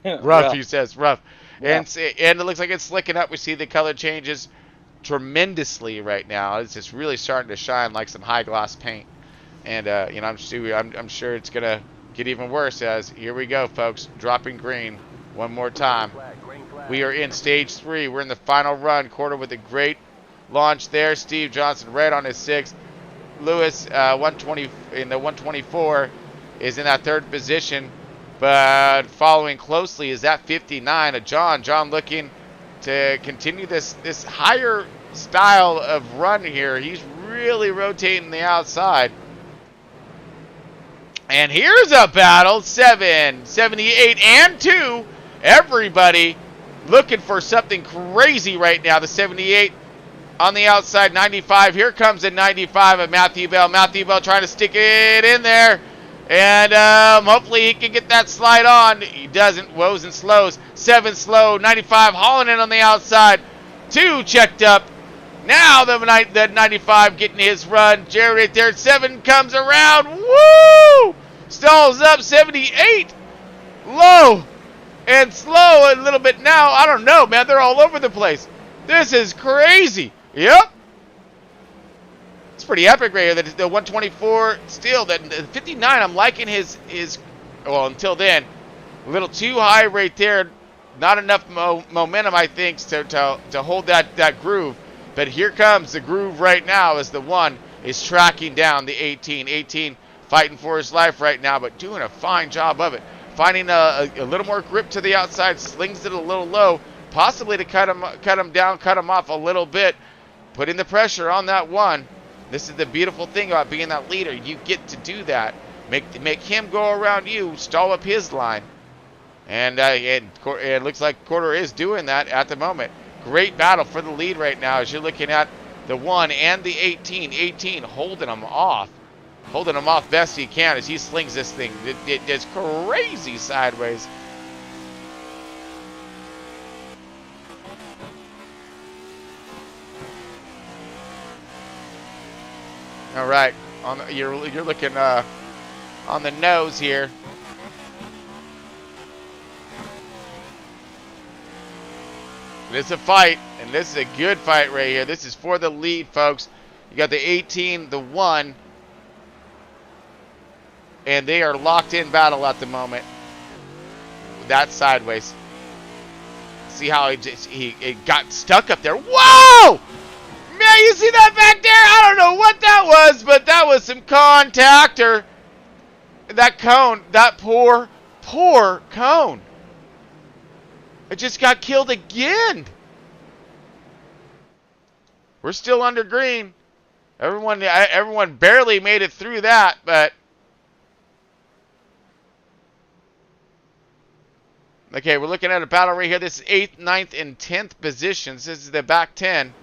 Rough, he says. Rough. Yeah. And it looks like it's slicking up. We see the color changes tremendously right now. It's just really starting to shine like some high gloss paint. And, I'm sure it's going to get even worse as, here we go, folks, dropping green one more time. We are in stage 3. We're in the final run, quarter with a great launch there. Steve Johnson right on his 6. Lewis 120 in the 124 is in that 3rd position, but following closely is that 59 of John. John looking to continue this higher style of run here. He's really rotating the outside. And here's a battle. 7, 78, and 2. Everybody looking for something crazy right now. The 78 on the outside, 95. Here comes the 95 of Matthew Bell. Matthew Bell trying to stick it in there. And hopefully he can get that slide on. He doesn't. Woes and slows. 7 slow. 95 hauling in on the outside. 2 checked up. Now the 95 getting his run. Jared right there at 7 comes around. Woo! Stalls up 78. Low and slow a little bit now. I don't know, man. They're all over the place. This is crazy. Yep. It's pretty epic right here. The 124 still. That 59, I'm liking his well, until then. A little too high right there. Not enough momentum, I think, to hold that groove. But here comes the groove right now as the 1 is tracking down the 18. 18 fighting for his life right now, but doing a fine job of it. Finding a little more grip to the outside, slings it a little low, possibly to cut him down, cut him off a little bit, putting the pressure on that 1. This is the beautiful thing about being that leader. You get to do that. Make him go around you, stall up his line. And it looks like Quarter is doing that at the moment. Great battle for the lead right now as you're looking at the 1 and the 18. 18 holding him off. Holding him off best he can as he slings this thing. It is crazy sideways. All right, you're looking on the nose here. It's a fight, and this is a good fight right here. This is for the lead, folks. You got the 18, the 1, and they are locked in battle at the moment. That's sideways. See how he got stuck up there. Whoa! Man, you see that back there? I don't know what that was, but that was some contact or that cone, that poor cone. It just got killed again. We're still under green. Everyone barely made it through that, but okay, we're looking at a battle right here. This is 8th, 9th, and 10th positions. This is the back 10.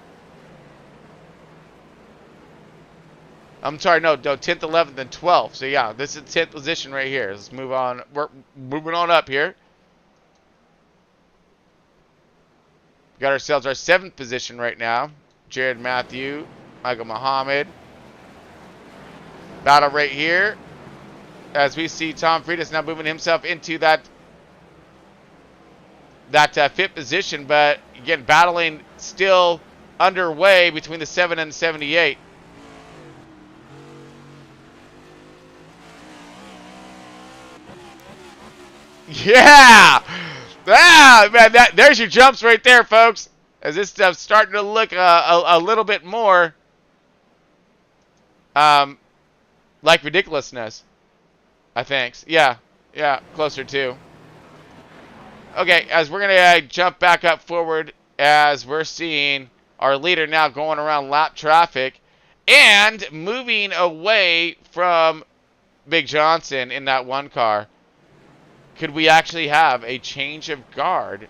I'm sorry, no, 10th, 11th, and 12th. So yeah, this is 10th position right here. Let's move on. We're moving on up here. Got ourselves our 7th position right now. Jared Matthew, Michael Muhammad. Battle right here. As we see Tom Friedis now moving himself into that 5th position. But again, battling still underway between the 7 and 78. Yeah! Ah, man, there's your jumps right there, folks. As this stuff's starting to look a little bit more like ridiculousness, I think. Yeah, closer to. Okay, as we're going to jump back up forward as we're seeing our leader now going around lap traffic and moving away from Big Johnson in that 1 car. Could we actually have a change of guard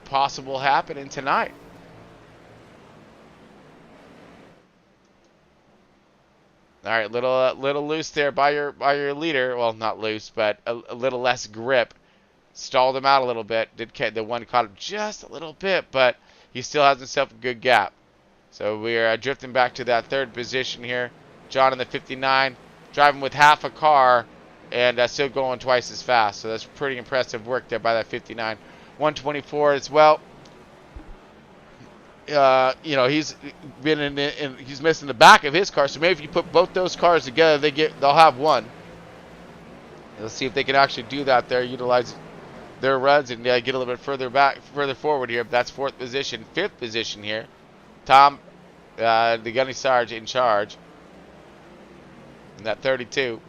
possible happening tonight? All right, little loose there by your leader. Well, not loose, but a little less grip. Stalled him out a little bit. The 1 caught him just a little bit, but he still has himself a good gap. So we are drifting back to that 3rd position here. John in the 59, driving with half a car. And still going twice as fast. So that's pretty impressive work there by that 59. 124 as well. You know, he's been he's missing the back of his car. So maybe if you put both those cars together, they'll have 1. Let's see if they can actually do that there. Utilize their runs and get a little bit further forward here. That's 4th position. 5th position here. Tom, the gunny sarge in charge. And that 32.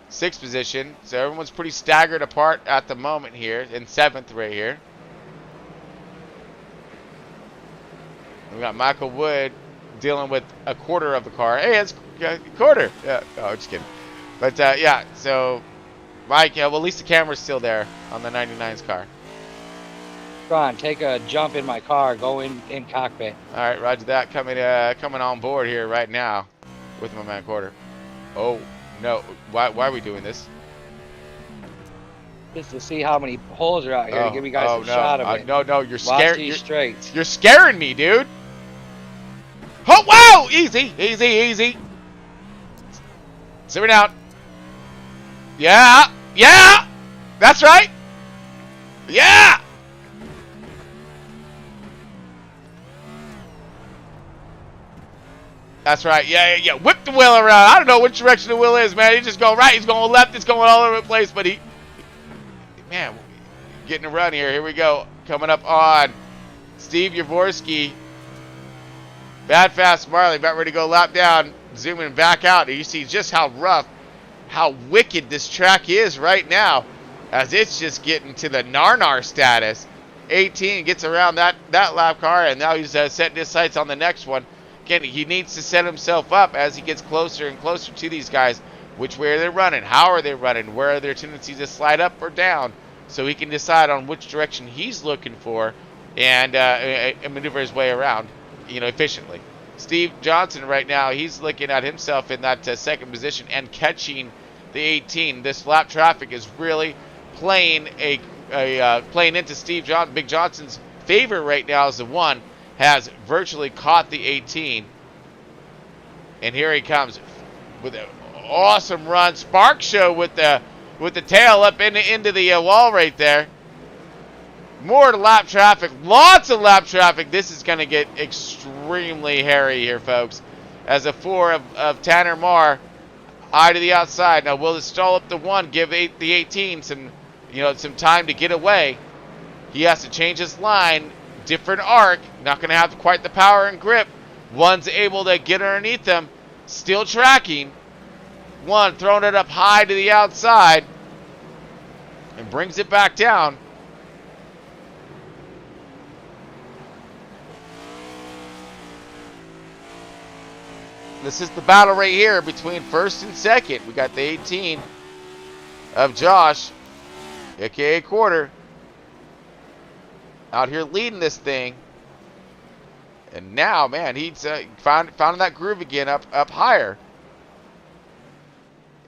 6th position. So everyone's pretty staggered apart at the moment here. In 7th right here. We got Michael Wood dealing with a quarter of the car. Hey, it's a quarter. Yeah. Oh, just kidding. But yeah, so Mike, well, at least the camera's still there on the 99's car. Ron, take a jump in my car. Go in cockpit. All right, roger that. Coming on board here right now with my man Quarter. Oh. No, why are we doing this? just to see how many holes are out here to give you guys a shot of it. No, you're Watch scared. these straights. You're scaring me, dude. Oh, wow! Easy, easy, easy. Simmer down. Yeah, yeah. That's right. Yeah. That's right. Yeah. Whip the wheel around. I don't know which direction the wheel is, man. He's just going right. He's going left. It's going all over the place. But man, getting a run here. Here we go. Coming up on Steve Yavorsky. Bad Fast Marley. About ready to go lap down. Zooming back out. You see just how rough, how wicked this track is right now. As it's just getting to the Narnar status. 18 gets around that lap car. And now he's setting his sights on the next one. Again, he needs to set himself up as he gets closer and closer to these guys. Which way are they running? How are they running? Where are their tendencies to slide up or down? So he can decide on which direction he's looking for and maneuver his way around, efficiently. Steve Johnson right now, he's looking at himself in that second position and catching the 18. This lap traffic is really playing playing into Big Johnson's favor right now as the one has virtually caught the 18. And here he comes with an awesome run. Spark Show with the tail up into the wall right there. More lap traffic. Lots of lap traffic. This is going to get extremely hairy here, folks. As a 4 of Tanner Marr. Eye to the outside. Now, will it stall up the 1? Give the 18 some time to get away. He has to change his line. Different arc. Not going to have quite the power and grip. 1's able to get underneath them. Still tracking. 1 throwing it up high to the outside. And brings it back down. This is the battle right here between first and second. We got the 18 of Josh, aka Quarter, out here leading this thing. And now, man, he's found that groove again up higher.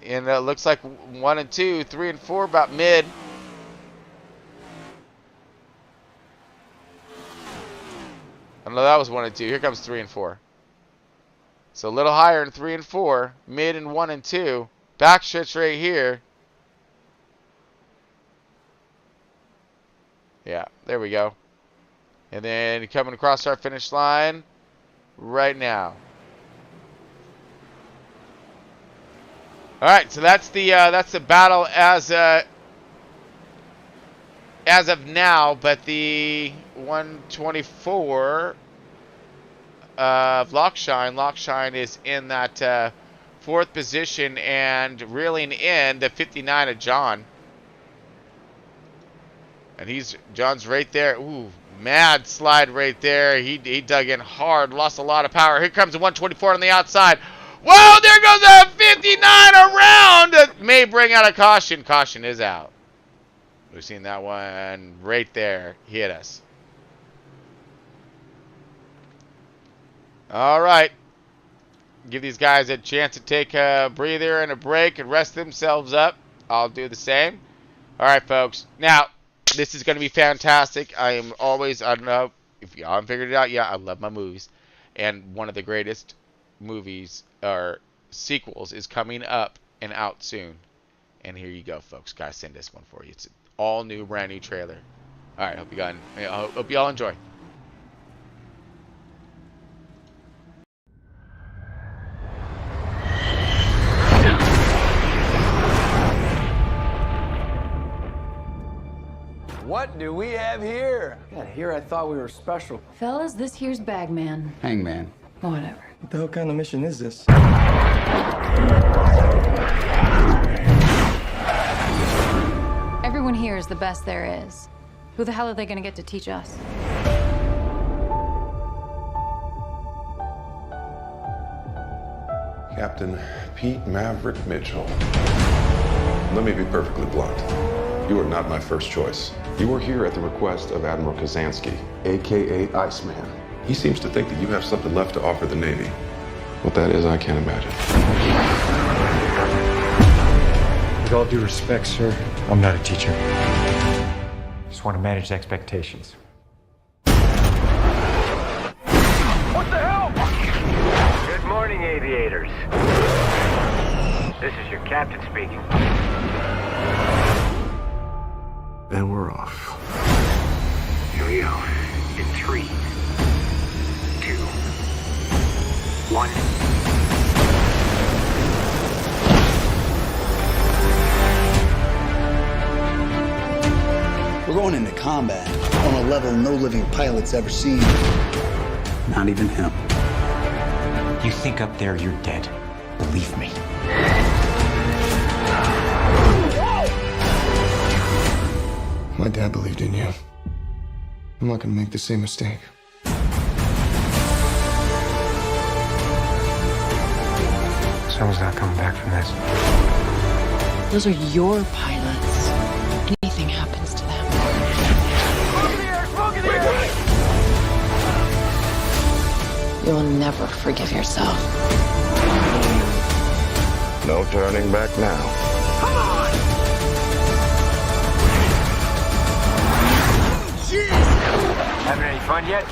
And it looks like 1 and 2, 3 and 4 about mid. I know that was 1 and 2. Here comes 3 and 4. So a little higher in 3 and 4, mid in 1 and 2. Backstretch right here. Yeah, there we go. And then coming across our finish line right now. All right, so that's the battle as of now, but the 124 of Lockshine is in that 4th position and reeling in the 59 of John. And John's right there. Ooh, mad slide right there. He dug in hard, lost a lot of power. Here comes the 124 on the outside. Whoa, there goes a 59 around. That may bring out a caution. Caution is out. We've seen that one right there hit us. All right. Give these guys a chance to take a breather and a break and rest themselves up. I'll do the same. All right, folks. Now, this is going to be fantastic. I don't know if y'all haven't figured it out yet. I love my movies. And one of the greatest movies or sequels is coming up and out soon. And here you go, folks. Gotta send this one for you. It's an all new, brand new trailer. All right, hope y'all enjoy. What do we have here? God, here I thought we were special. Fellas, this here's Bagman. Hangman. Whatever. What the hell kind of mission is this? Everyone here is the best there is. Who the hell are they going to get to teach us? Captain Pete Maverick Mitchell. Let me be perfectly blunt. You are not my first choice. You are here at the request of Admiral Kazansky, aka Iceman. He seems to think that you have something left to offer the Navy. What that is, I can't imagine. With all due respect, sir, I'm not a teacher. Just want to manage expectations. What the hell? Good morning, aviators. This is your captain speaking. And we're off. Here we go. In 3, 2, 1. We're going into combat on a level no living pilot's ever seen. Not even him. You think up there you're dead. Believe me. My dad believed in you. I'm not gonna make the same mistake. Someone's not coming back from this. Those are your pilots. Anything happens to them. You'll never forgive yourself. No turning back now. Come on! Jeez! Having any fun yet?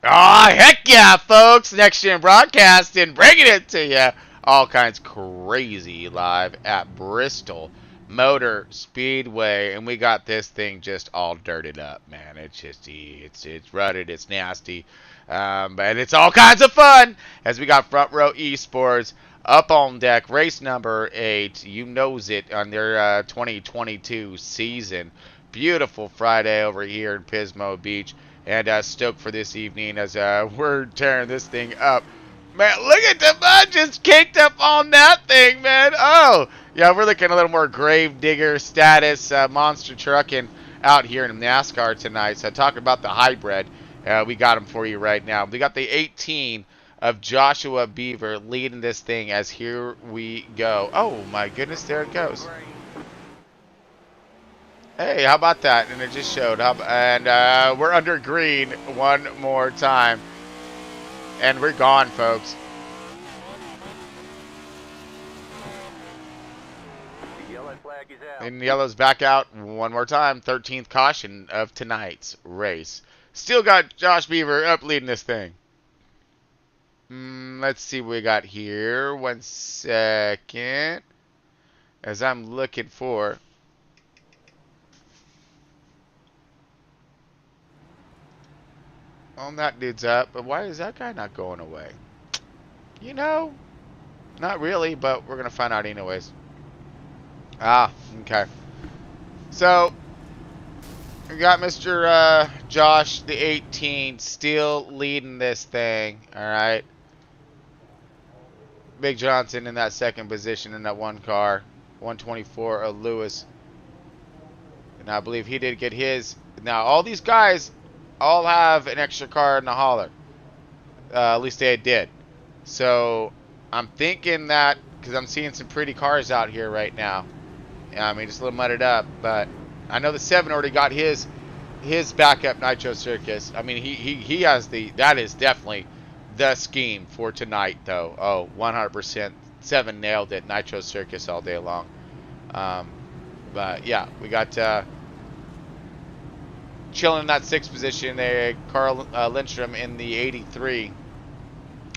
Ah, heck yeah, folks! Next Gen Broadcasting, bringing it to you. All kinds crazy live at Bristol Motor Speedway. And we got this thing just all dirted up, man. It's just, it's rutted, it's nasty. But it's all kinds of fun as we got Front Row Esports up on deck. Race number 8, you knows it, on their 2022 season. Beautiful Friday over here in Pismo Beach. And stoked for this evening as we're tearing this thing up. Man, look at the mud just caked up on that thing, man. Oh, yeah, we're looking a little more grave digger status, monster trucking out here in NASCAR tonight. So talking about the hybrid, we got them for you right now. We got the 18 of Joshua Beaver leading this thing as here we go. Oh, my goodness, there it goes. Hey, how about that? And it just showed up. And we're under green one more time. And we're gone, folks. And yellow's back out one more time. 13th caution of tonight's race. Still got Josh Beaver up leading this thing. Let's see what we got here. 1 second. As I'm looking for... Oh, that dude's up, but why is that guy not going away? You know, not really, but we're going to find out anyways. Ah, okay. So, we got Mr. Josh, the 18, still leading this thing, alright? Big Johnson in that second position in that one car. 124 of Lewis. And I believe he did get his. Now, all these guys... all have an extra car in the hauler. At least they did. So I'm thinking that because I'm seeing some pretty cars out here right now. I mean, just a little mudded up, but I know the 7 already got his backup Nitro Circus. I mean, he has the, that is definitely the scheme for tonight, though. Oh, 100%. 7 nailed it. Nitro Circus all day long. But yeah, we got. Chilling in that 6th position there, Carl Lindstrom in the 83.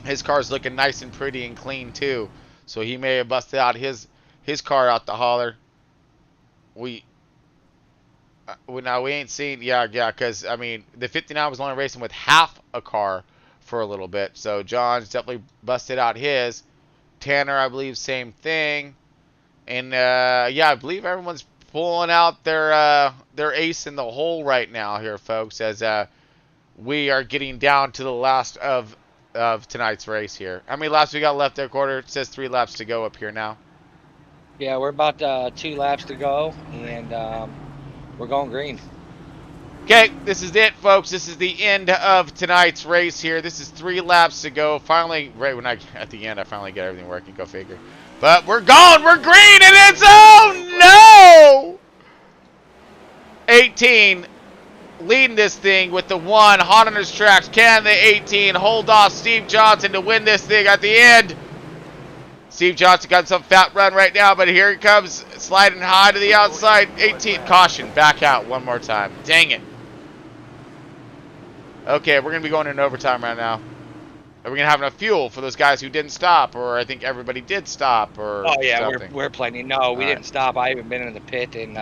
His car's looking nice and pretty and clean too, so he may have busted out his car out the hauler. We ain't seen, yeah, because I mean the 59 was only racing with half a car for a little bit, so John's definitely busted out his. Tanner, I believe, same thing, and yeah, I believe everyone's pulling out their ace in the hole right now here, folks, as we are getting down to the last of tonight's race here. How many laps we got left there, Quarter? It says 3 laps to go up here now. Yeah, we're about 2 laps to go, and we're going green. Okay, this is it, folks. This is the end of tonight's race here. This is 3 laps to go. Finally, right when at the end, I finally get everything working. Go figure. But we're gone. We're green, and it's oh no! 18 leading this thing with the 1 hot on his tracks. Can the 18 hold off Steve Johnson to win this thing at the end? Steve Johnson got some fat run right now, but here he comes, sliding high to the outside. 18, caution, back out one more time. Dang it. Okay, we're going to be going in overtime right now. Are we going to have enough fuel for those guys who didn't stop, or I think everybody did stop, or oh yeah, something? we're plenty. No, we didn't stop. I haven't been in the pit, and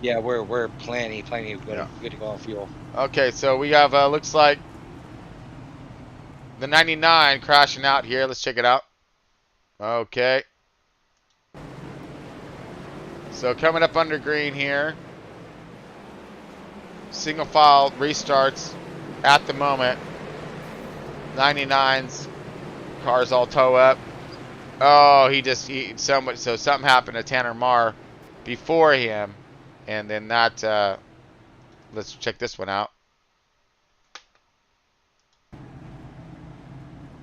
yeah, we're plenty good to go on fuel. Okay, so we have looks like the 99 crashing out here. Let's check it out. Okay. So coming up under green here. Single file restarts at the moment. 99's cars all tow up. Oh, so something happened to Tanner Marr before him, and then that. Let's check this one out.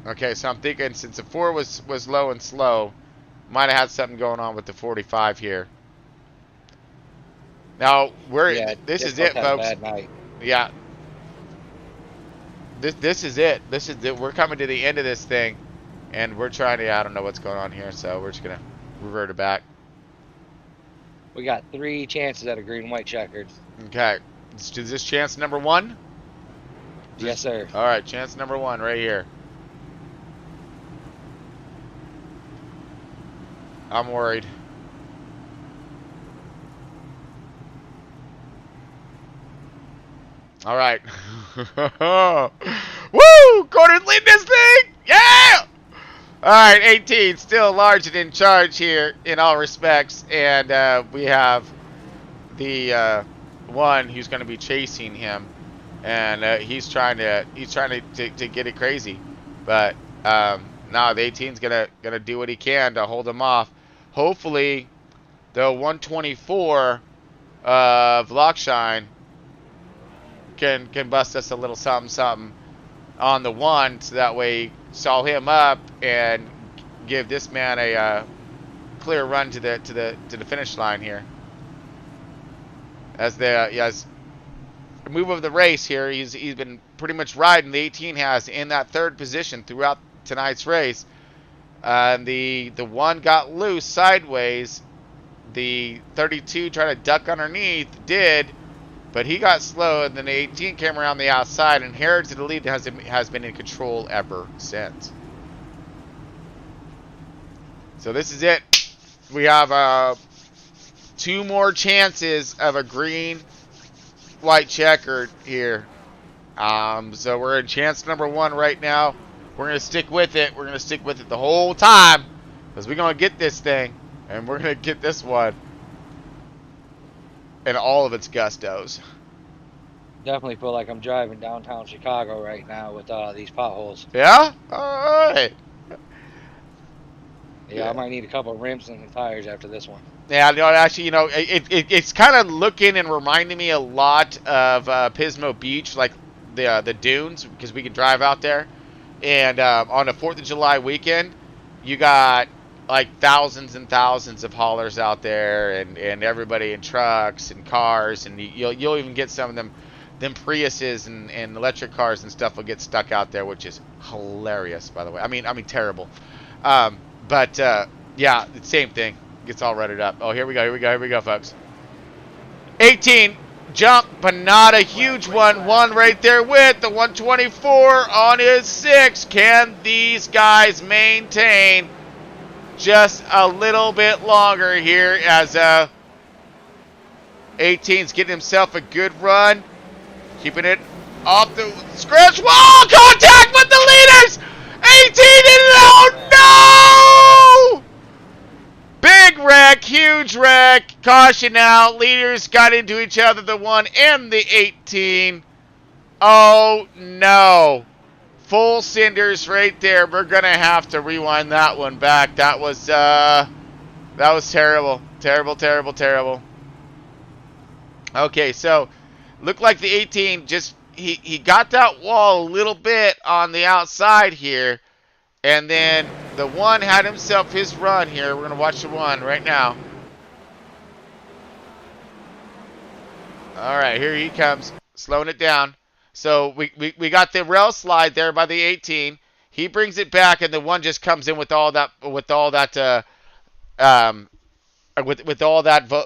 Okay, so I'm thinking since the 4 was low and slow, might have had something going on with the 45 here. Now this is it, folks. Yeah. This is it. This is it. We're coming to the end of this thing, and we're trying to. I don't know what's going on here, so we're just gonna revert it back. We got 3 chances at a green white checkered. Okay. Is this chance number 1? Yes, sir. All right, chance number 1 right here. I'm worried. All right. Woo! Gordon leading this thing! Yeah! All right, 18 still large and in charge here in all respects, and we have the 1 who's going to be chasing him, and he's trying to get it crazy, but now the 18's gonna do what he can to hold him off. Hopefully, the 124 of Lockshine can bust us a little something on the 1, so that way stall him up and give this man a clear run to the finish line here. As the move of the race here, he's been pretty much riding. The 18 has in that 3rd position throughout tonight's race. The 1 got loose sideways. The 32 tried to duck underneath, but he got slow, and then the 18 came around the outside and inherited the lead and has been in control ever since. So this is it. We have 2 more chances of a green white checkered here. So we're in chance number 1 right now. We're going to stick with it. We're going to stick with it the whole time, because we're going to get this thing, and we're going to get this one in all of its gustos. Definitely feel like I'm driving downtown Chicago right now with these potholes. Yeah? All right. Yeah, I might need a couple of rims and tires after this one. Yeah, no, actually, it's kind of looking and reminding me a lot of Pismo Beach, like the dunes, because we can drive out there. And on a 4th of July weekend, you got like thousands and thousands of haulers out there, and everybody in trucks and cars, and you'll even get some of them Priuses and electric cars and stuff will get stuck out there, which is hilarious, by the way. I mean terrible. But yeah, the same thing. Gets all rutted up. Oh, here we go, folks. 18 jump, but not a huge one. 1 right there with the 124 on his 6. Can these guys maintain just a little bit longer here as 18's getting himself a good run, keeping it off the scratch wall. Contact with the leaders. 18 and oh no! Big wreck, huge wreck. Caution now. Leaders got into each other, the 1 and the 18. Oh no. Full cinders right there. We're gonna have to rewind that one back. That was terrible. Terrible. Okay, so Looked like the 18 just, he got that wall a little bit on the outside here. And then the 1 had himself his run here. We're going to watch the 1 right now. All right, here he comes, slowing it down. So we got the rail slide there by the 18. He brings it back, and the 1 just comes in with all that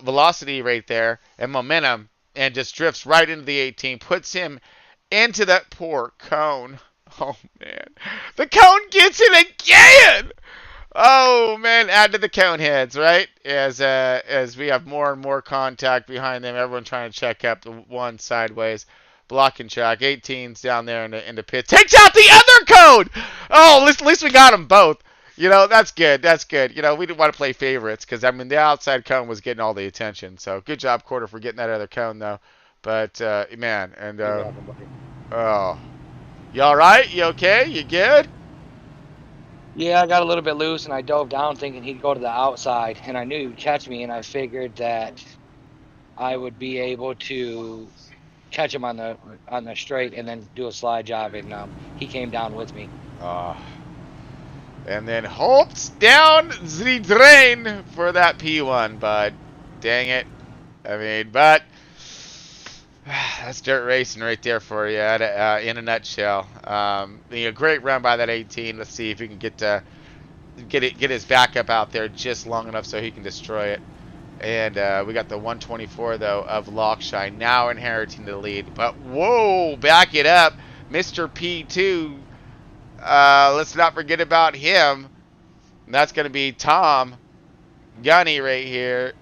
velocity right there and momentum, and just drifts right into the 18, puts him into that poor cone. Oh man, the cone gets it again. Oh man, add to the cone heads, right? As we have more and more contact behind them, everyone trying to check up the 1 sideways, blocking track. 18's down there in the pit, takes out the other cone. Oh, at least we got them both. You know, that's good. That's good. You know, we didn't want to play favorites because, I mean, the outside cone was getting all the attention. So good job, Quarter, for getting that other cone, though. But, man, and, oh. You all right? You okay? You good? Yeah, I got a little bit loose, and I dove down thinking he'd go to the outside, and I knew he would catch me, and I figured that I would be able to catch him on the straight and then do a slide job, and he came down with me. And then Holtz down the drain for that P1, bud. Dang it. I mean, but that's dirt racing right there for you in a nutshell. Great run by that 18. Let's see if we can get his backup out there just long enough so he can destroy it. And we got the 124, though, of Lockshine now inheriting the lead. But, whoa, back it up. Mr. P2, let's not forget about him. And that's going to be Tom Gunny right here.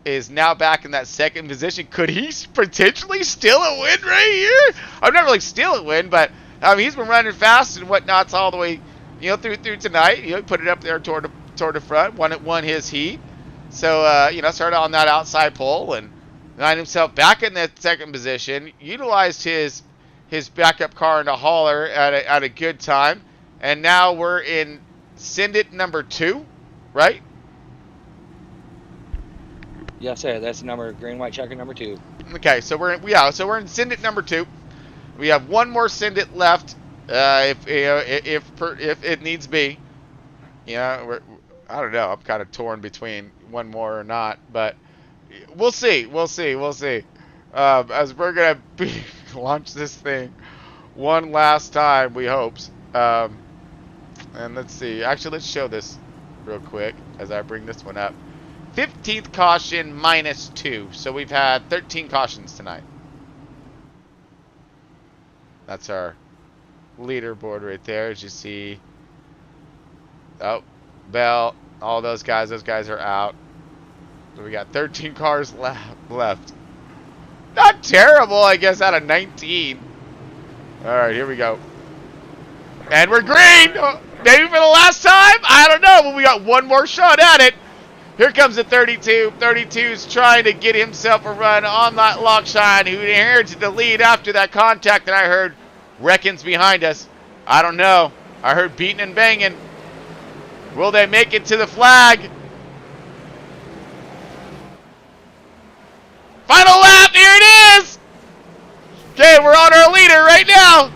Is now back in that 2nd position. Could he potentially steal a win right here? I'm not really steal a win, but he's been running fast and whatnots all the way, through tonight. Put it up there toward the front. Won his heat. So started on that outside pole and got himself back in that 2nd position. Utilized his backup car in a hauler at a good time, and now we're in Send It number 2, right? Yes, sir. That's green, white checker number 2. Okay, so we're in Send It number 2. We have 1 more Send It left, if it needs be. I don't know. I'm kind of torn between 1 more or not, but we'll see. As we're gonna launch this thing one last time, we hopes. And let's see. Actually, let's show this real quick as I bring this one up. 15th caution -2. So we've had 13 cautions tonight. That's our leaderboard right there, as you see. Oh, Bell, all those guys are out. So we got 13 cars left. Not terrible, I guess, out of 19. All right, here we go. And we're green. Maybe for the last time? I don't know, but we got 1 more shot at it. Here comes the 32. 32's trying to get himself a run on that Lockshine, who inherited the lead after that contact that I heard reckons behind us. I don't know. I heard beating and banging. Will they make it to the flag? Final lap, here it is! Okay, we're on our leader right now.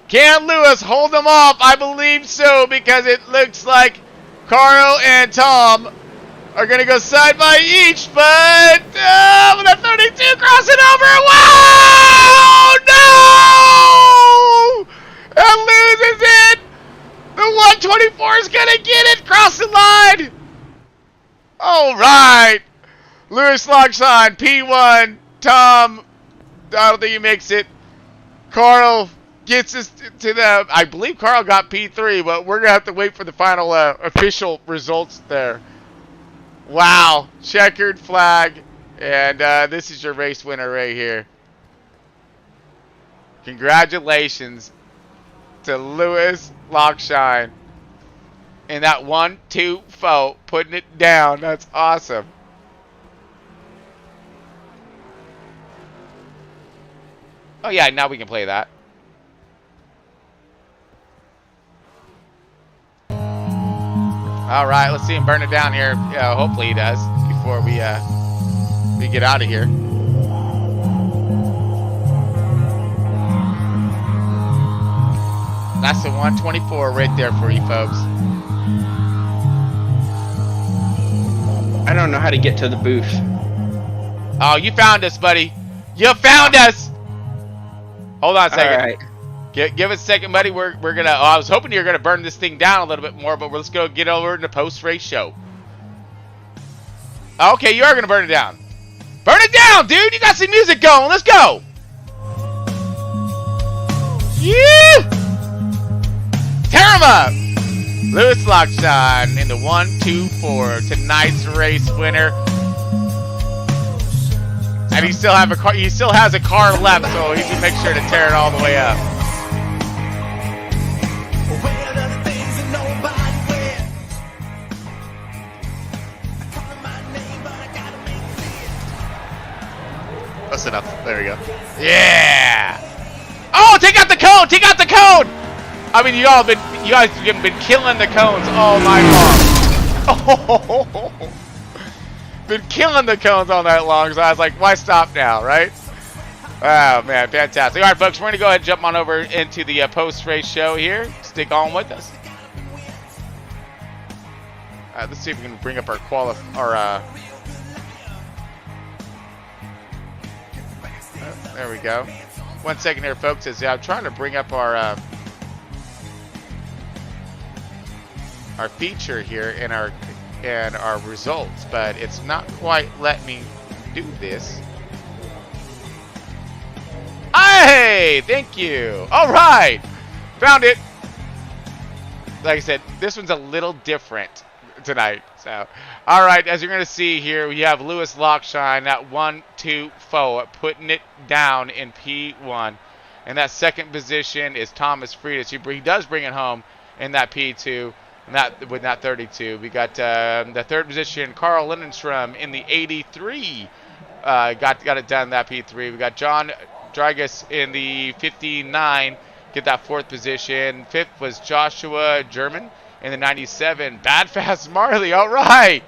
Can Lewis hold them off? I believe so, because it looks like Carl and Tom are going to go side by each, but the 32 crossing over. Wow! No! And loses it. The 124 is going to get it across the line. All right. Lewis Lockshine, P1. Tom, I don't think he makes it. Carl gets us to the, I believe Carl got P3, but we're going to have to wait for the final official results there. Wow. Checkered flag. And this is your race winner right here. Congratulations to Lewis Lockshine. And that 1-2-4, putting it down. That's awesome. Oh yeah, now we can play that. All right, let's see him burn it down here. Hopefully he does before we we get out of here. That's the 124 right there for you folks. I don't know how to get to the booth. Oh, you found us, buddy. You found us. Hold on a second. All right. Give us a second, buddy. We're gonna. Oh, I was hoping you were gonna burn this thing down a little bit more, but let's go get over in the post-race show. Okay, you are gonna burn it down. Burn it down, dude. You got some music going. Let's go. Yeah. Tear him up. Lewis Lockshine in the 1-2-4, tonight's race winner. And he still have a car. He still has a car left, so he can make sure to tear it all the way up. That's enough. There we go. Yeah. Oh, take out the cone! Take out the cone! I mean, you guys have been killing the cones all night long. Oh, been killing the cones all night long. So I was like, why stop now, right? Oh man, fantastic! All right, folks, we're gonna go ahead and jump on over into the post-race show here. Stick on with us. Let's see if we can bring up our there we go. 1 second here, folks. As I'm trying to bring up our feature here and our results, but it's not quite letting me do this. Hey, thank you. All right, found it. Like I said, this one's a little different tonight. So, all right, as you're going to see here, we have Lewis Lockshine at 1-2-4, putting it down in P1. And that second position is Thomas Friedis. He does bring it home in that P2, with that 32. We got the third position, Carl Lindenstrom in the 83. Got it done in that P3. We got John Dragus in the 59. Get that fourth position. Fifth was Joshua German in the 97. Bad Fast Marley, all right.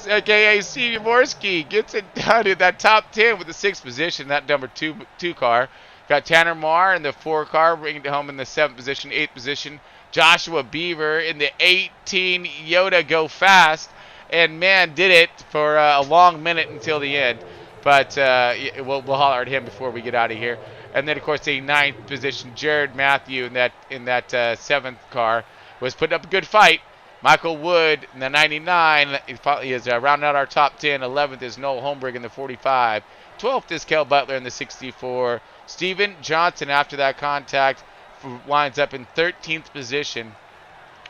AKA Steve Jaworski gets it done in that top 10 with the sixth position, that number two car. Got Tanner Marr in the 4 car, bringing it home in the 7th position, 8th position. Joshua Beaver in the 18 Yoda Go Fast. And man, did it for a long minute until the end. But we'll holler at him before we get out of here. And then, of course, the 9th position, Jared Matthew in that 7th car was putting up a good fight. Michael Wood in the 99 is rounding out our top 10. 11th is Noel Holmberg in the 45. 12th is Kel Butler in the 64. Steven Johnson, after that contact, winds up in 13th position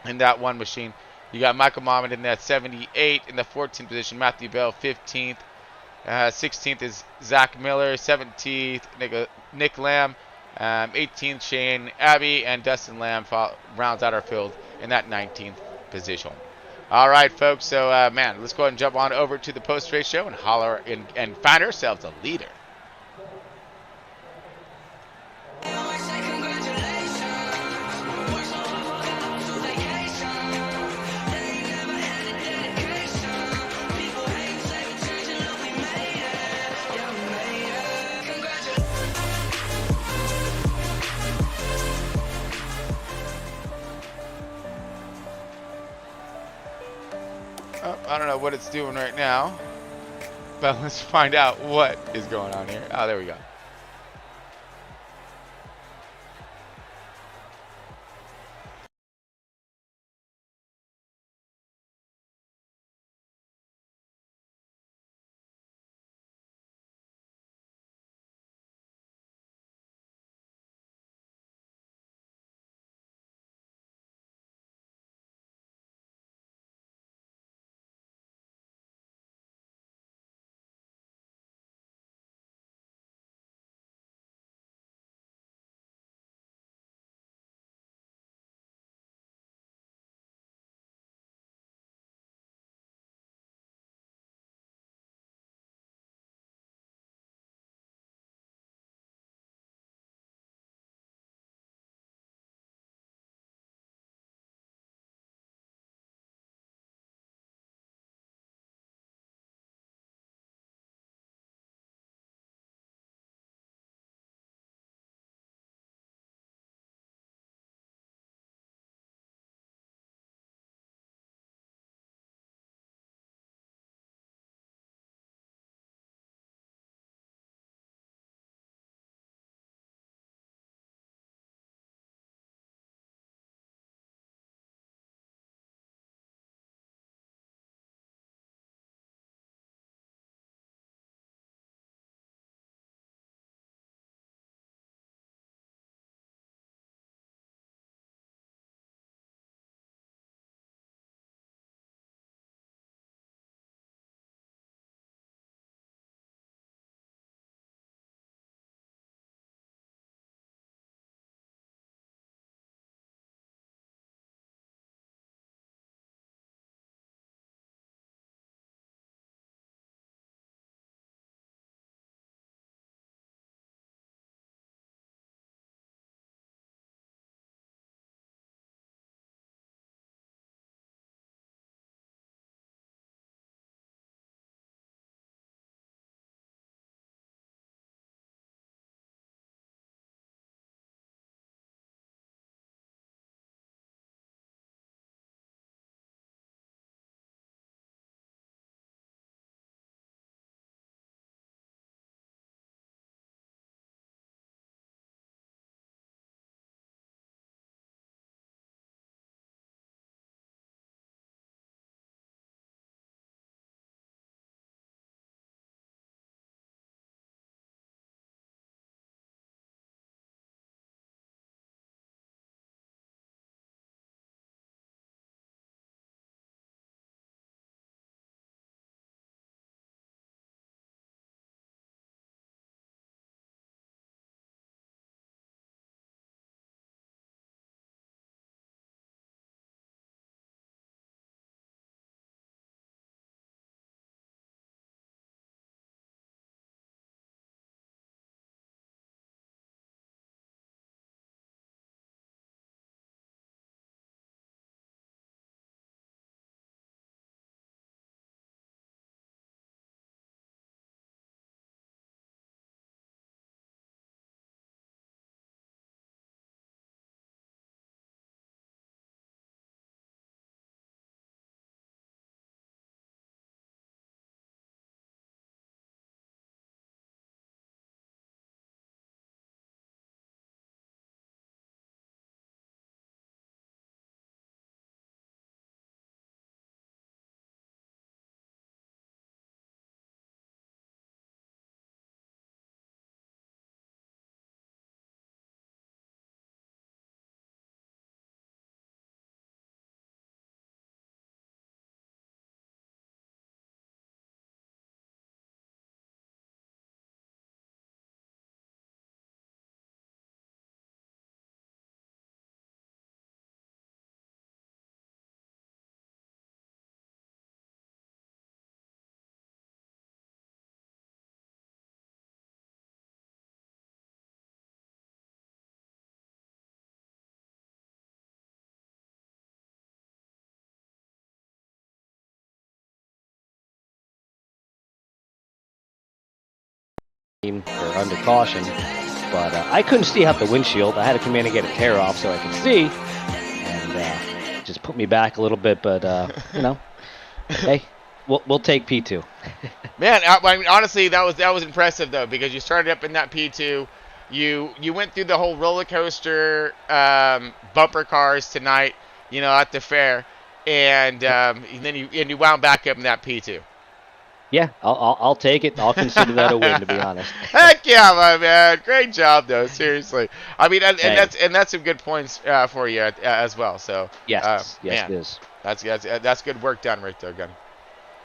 in that one machine. You got Michael Mohammed in that 78 in the 14th position. Matthew Bell, 15th. 16th is Zach Miller. 17th, Nick Lamb. 18th, Shane Abbey. And Dustin Lamb rounds out our field in that 19th position. All right, folks. So, man, let's go ahead and jump on over to the post-race show and holler and find ourselves a leader. I don't know what it's doing right now, but let's find out what is going on here. Oh, there we go. or under caution, but I couldn't see out the windshield. I had to come in and get a tear off so I could see, and just put me back a little bit. But hey, we'll take P2. Man, I mean, honestly, that was impressive though, because you started up in that P2. You went through the whole roller coaster bumper cars tonight, at the fair, and then you wound back up in that P2. Yeah, I'll take it. I'll consider that a win, to be honest. Heck yeah, my man! Great job, though. Seriously, I mean, and that's some good points for you as well. So yes, man, it is. That's good work done right there, Gunny.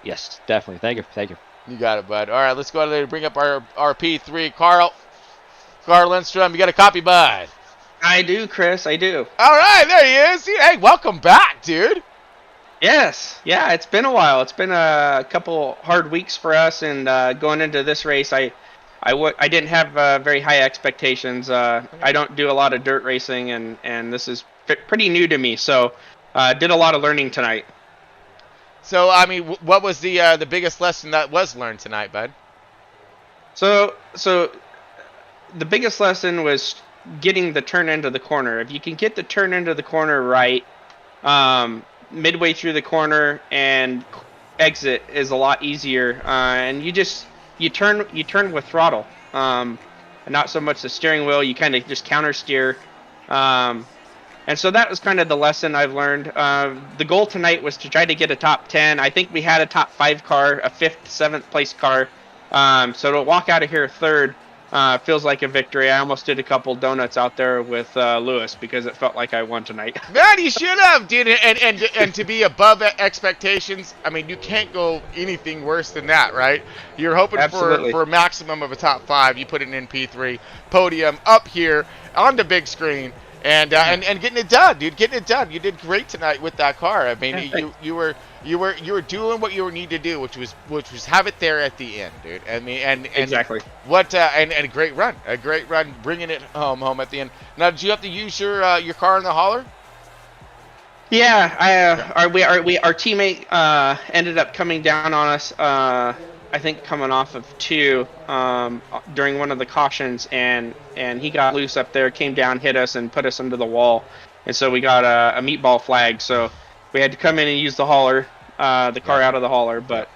Yes, definitely. Thank you. You got it, bud. All right, let's go ahead and bring up our P3. Carl Lindstrom, you got a copy, bud? I do, Chris. I do. All right, there he is. Hey, welcome back, dude. Yes. Yeah, it's been a while. It's been a couple hard weeks for us, and going into this race, I didn't have very high expectations. I don't do a lot of dirt racing, and this is pretty new to me, so did a lot of learning tonight. So, I mean, what was the biggest lesson that was learned tonight, bud? So the biggest lesson was getting the turn into the corner. If you can get the turn into the corner right, midway through the corner and exit is a lot easier. And you turn with throttle, and not so much the steering wheel. You kind of just counter steer. And so that was kind of the lesson I've learned. The goal tonight was to try to get a top 10. I think we had a top 5 car, a 5th, 7th place car. So to walk out of here third feels like a victory. I almost did a couple donuts out there with Lewis because it felt like I won tonight. Man, you should have, dude. And to be above expectations, I mean, you can't go anything worse than that, right? You're hoping for a maximum of a top 5. You put it in P3, podium up here on the big screen. And getting it done, dude. Getting it done. You did great tonight with that car. I mean, you were doing what you need to do, which was have it there at the end, dude. I mean, and exactly. What and a great run, bringing it home at the end. Now, did you have to use your car in the hauler? Yeah, our teammate ended up coming down on us. I think coming off of 2 during one of the cautions, and he got loose up there, came down, hit us, and put us into the wall. And so we got a meatball flag. So we had to come in and use the hauler, the car out of the hauler. But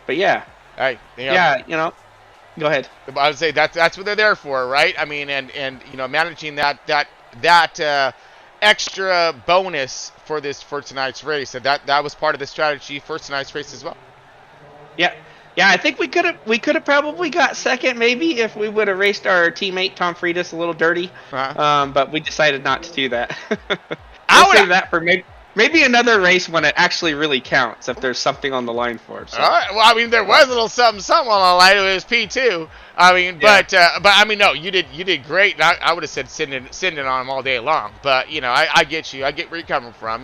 yeah. Hey, go ahead. I would say that's what they're there for, right? I mean, and managing that extra bonus for tonight's race. So that was part of the strategy for tonight's race as well. Yeah, I think we could have probably got second maybe if we would have raced our teammate Tom Freitas a little dirty, but we decided not to do that. I'll save that for maybe another race when it actually really counts, if there's something on the line for it. So. All right. Well, I mean, there was a little something on the line. It was P2. I mean, but I mean, no, you did great. I would have said send it on him all day long. But I get you. I get where you're coming from.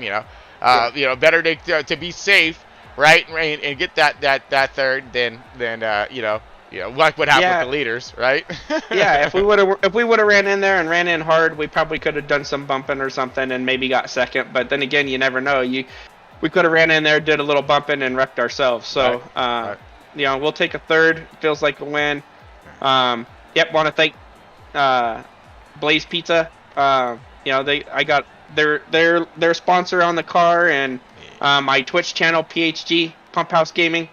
Better to be safe. Right, and get that third, then like what happened with the leaders, right? Yeah, if we would have ran in there and ran in hard, we probably could have done some bumping or something and maybe got second. But then again, you never know. We could have ran in there, did a little bumping, and wrecked ourselves. So we'll take a third. Feels like a win. Want to thank Blaze Pizza. I got their sponsor on the car and. My Twitch channel, PHG, Pump House Gaming.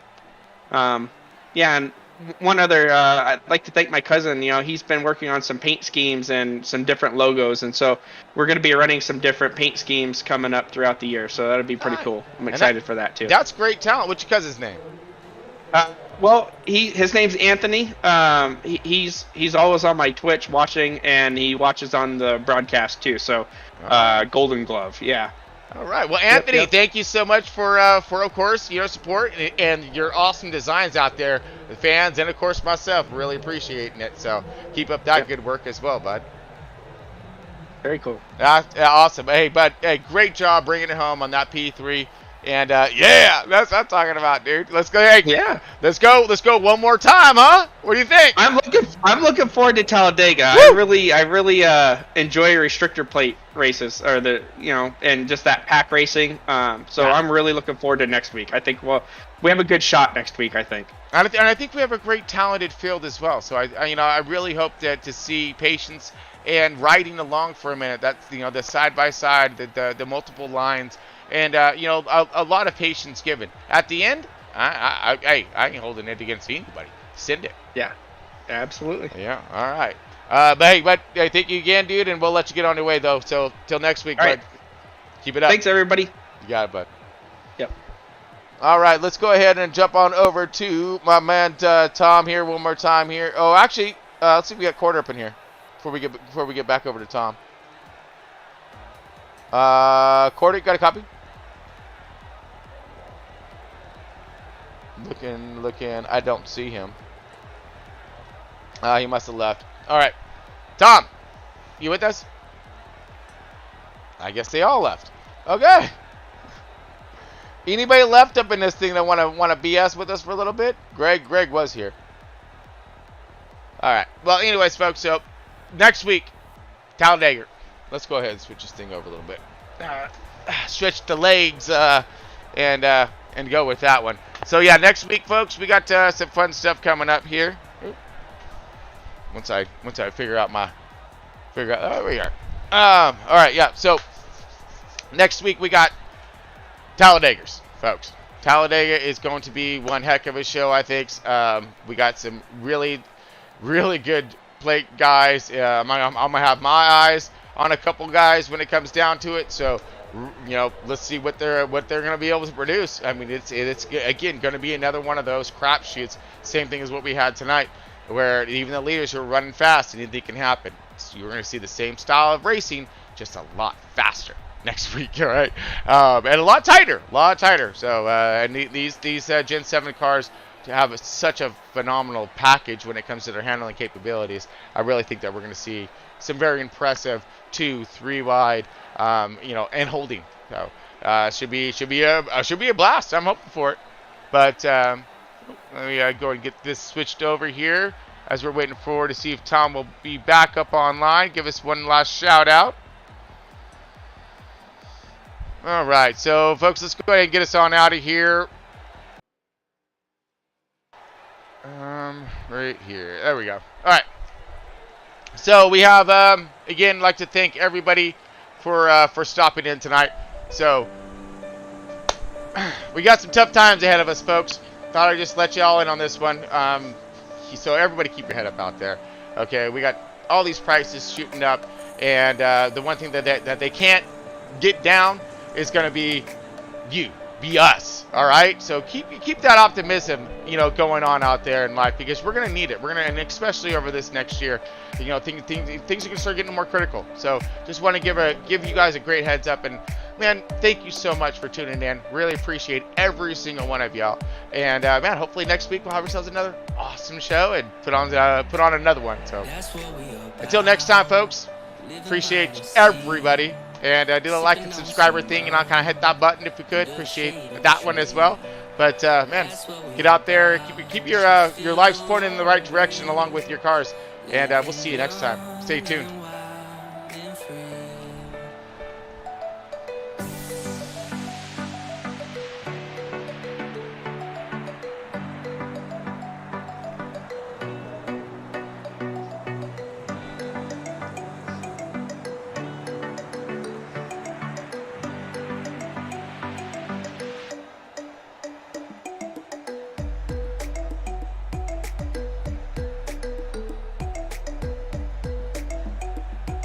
And one other, I'd like to thank my cousin. He's been working on some paint schemes and some different logos. And so we're going to be running some different paint schemes coming up throughout the year. So that'll be pretty cool. I'm excited for that, too. That's great talent. What's your cousin's name? Well, his name's Anthony. He's always on my Twitch watching, and he watches on the broadcast, too. So Golden Glove, yeah. All right. Well, Anthony, thank you so much for of course, your support and your awesome designs out there. The fans and, of course, myself really appreciating it. So keep up that good work as well, bud. Very cool. Awesome. Hey, bud, great job bringing it home on that P3. And, that's what I'm talking about, dude. Let's go. Hey, let's go one more time, huh? What do you think? I'm looking forward to Talladega. Woo! I really enjoy restrictor plate races, or and just that pack racing. So I'm really looking forward to next week. I think we'll we have a good shot next week, I think. And I think we have a great talented field as well. So I really hope that to see patience and riding along for a minute. That's the side by side, the multiple lines, and a lot of patience given. At the end, I ain't holding it against anybody. Send it. Yeah, absolutely. Yeah. All right. But I thank you again, dude, and we'll let you get on your way though. So till next week, all bud. Right. Keep it up. Thanks, everybody. You got it, bud. Yep. All right, let's go ahead and jump on over to my man Tom here one more time here. Oh, actually, let's see if we got Quarter up in here before we get back over to Tom. Quarter, you got a copy? Looking. I don't see him. He must have left. All right, Tom, you with us? I guess they all left. Okay. Anybody left up in this thing that want to BS with us for a little bit? Greg was here. All right. Well, anyways, folks. So next week, Talladega. Let's go ahead and switch this thing over a little bit. Switch the legs and go with that one. So yeah, next week, folks, we got some fun stuff coming up here. Once I figure out. There we are. All right. Yeah. So next week we got Talladegas, folks. Talladega is going to be one heck of a show, I think. We got some really, really good plate guys. I'm gonna have my eyes on a couple guys when it comes down to it. So, let's see what they're gonna be able to produce. I mean, it's again gonna be another one of those crapshoots. Same thing as what we had tonight, where even the leaders are running fast, and anything can happen. So you're gonna see the same style of racing, just a lot faster next week, all right, and a lot tighter. So, and these Gen 7 cars have such a phenomenal package when it comes to their handling capabilities. I really think that we're going to see some very impressive 2-3 wide, and holding. So, should be a blast. I'm hoping for it. But let me go and get this switched over here as we're waiting forward to see if Tom will be back up online. Give us one last shout out. All right, so folks, let's go ahead and get us on out of here. Right here. There we go. All right. So we have again, like to thank everybody for stopping in tonight. So we got some tough times ahead of us, folks. Thought I'd just let you all in on this one. So everybody, keep your head up out there. Okay, we got all these prices shooting up, and the one thing that they can't get down is going to be us, all right? So keep that optimism, going on out there in life, because we're going to need it. And especially over this next year, things are going to start getting more critical. So just want to give you guys a great heads up, and man, thank you so much for tuning in. Really appreciate every single one of y'all. And man, hopefully next week we'll have ourselves another awesome show and put on another one. So until next time, folks, appreciate everybody. And do the like and subscriber thing, and I'll kind of hit that button if we could. Appreciate that one as well. But man, get out there, keep your lives pointed in the right direction along with your cars. And we'll see you next time. Stay tuned.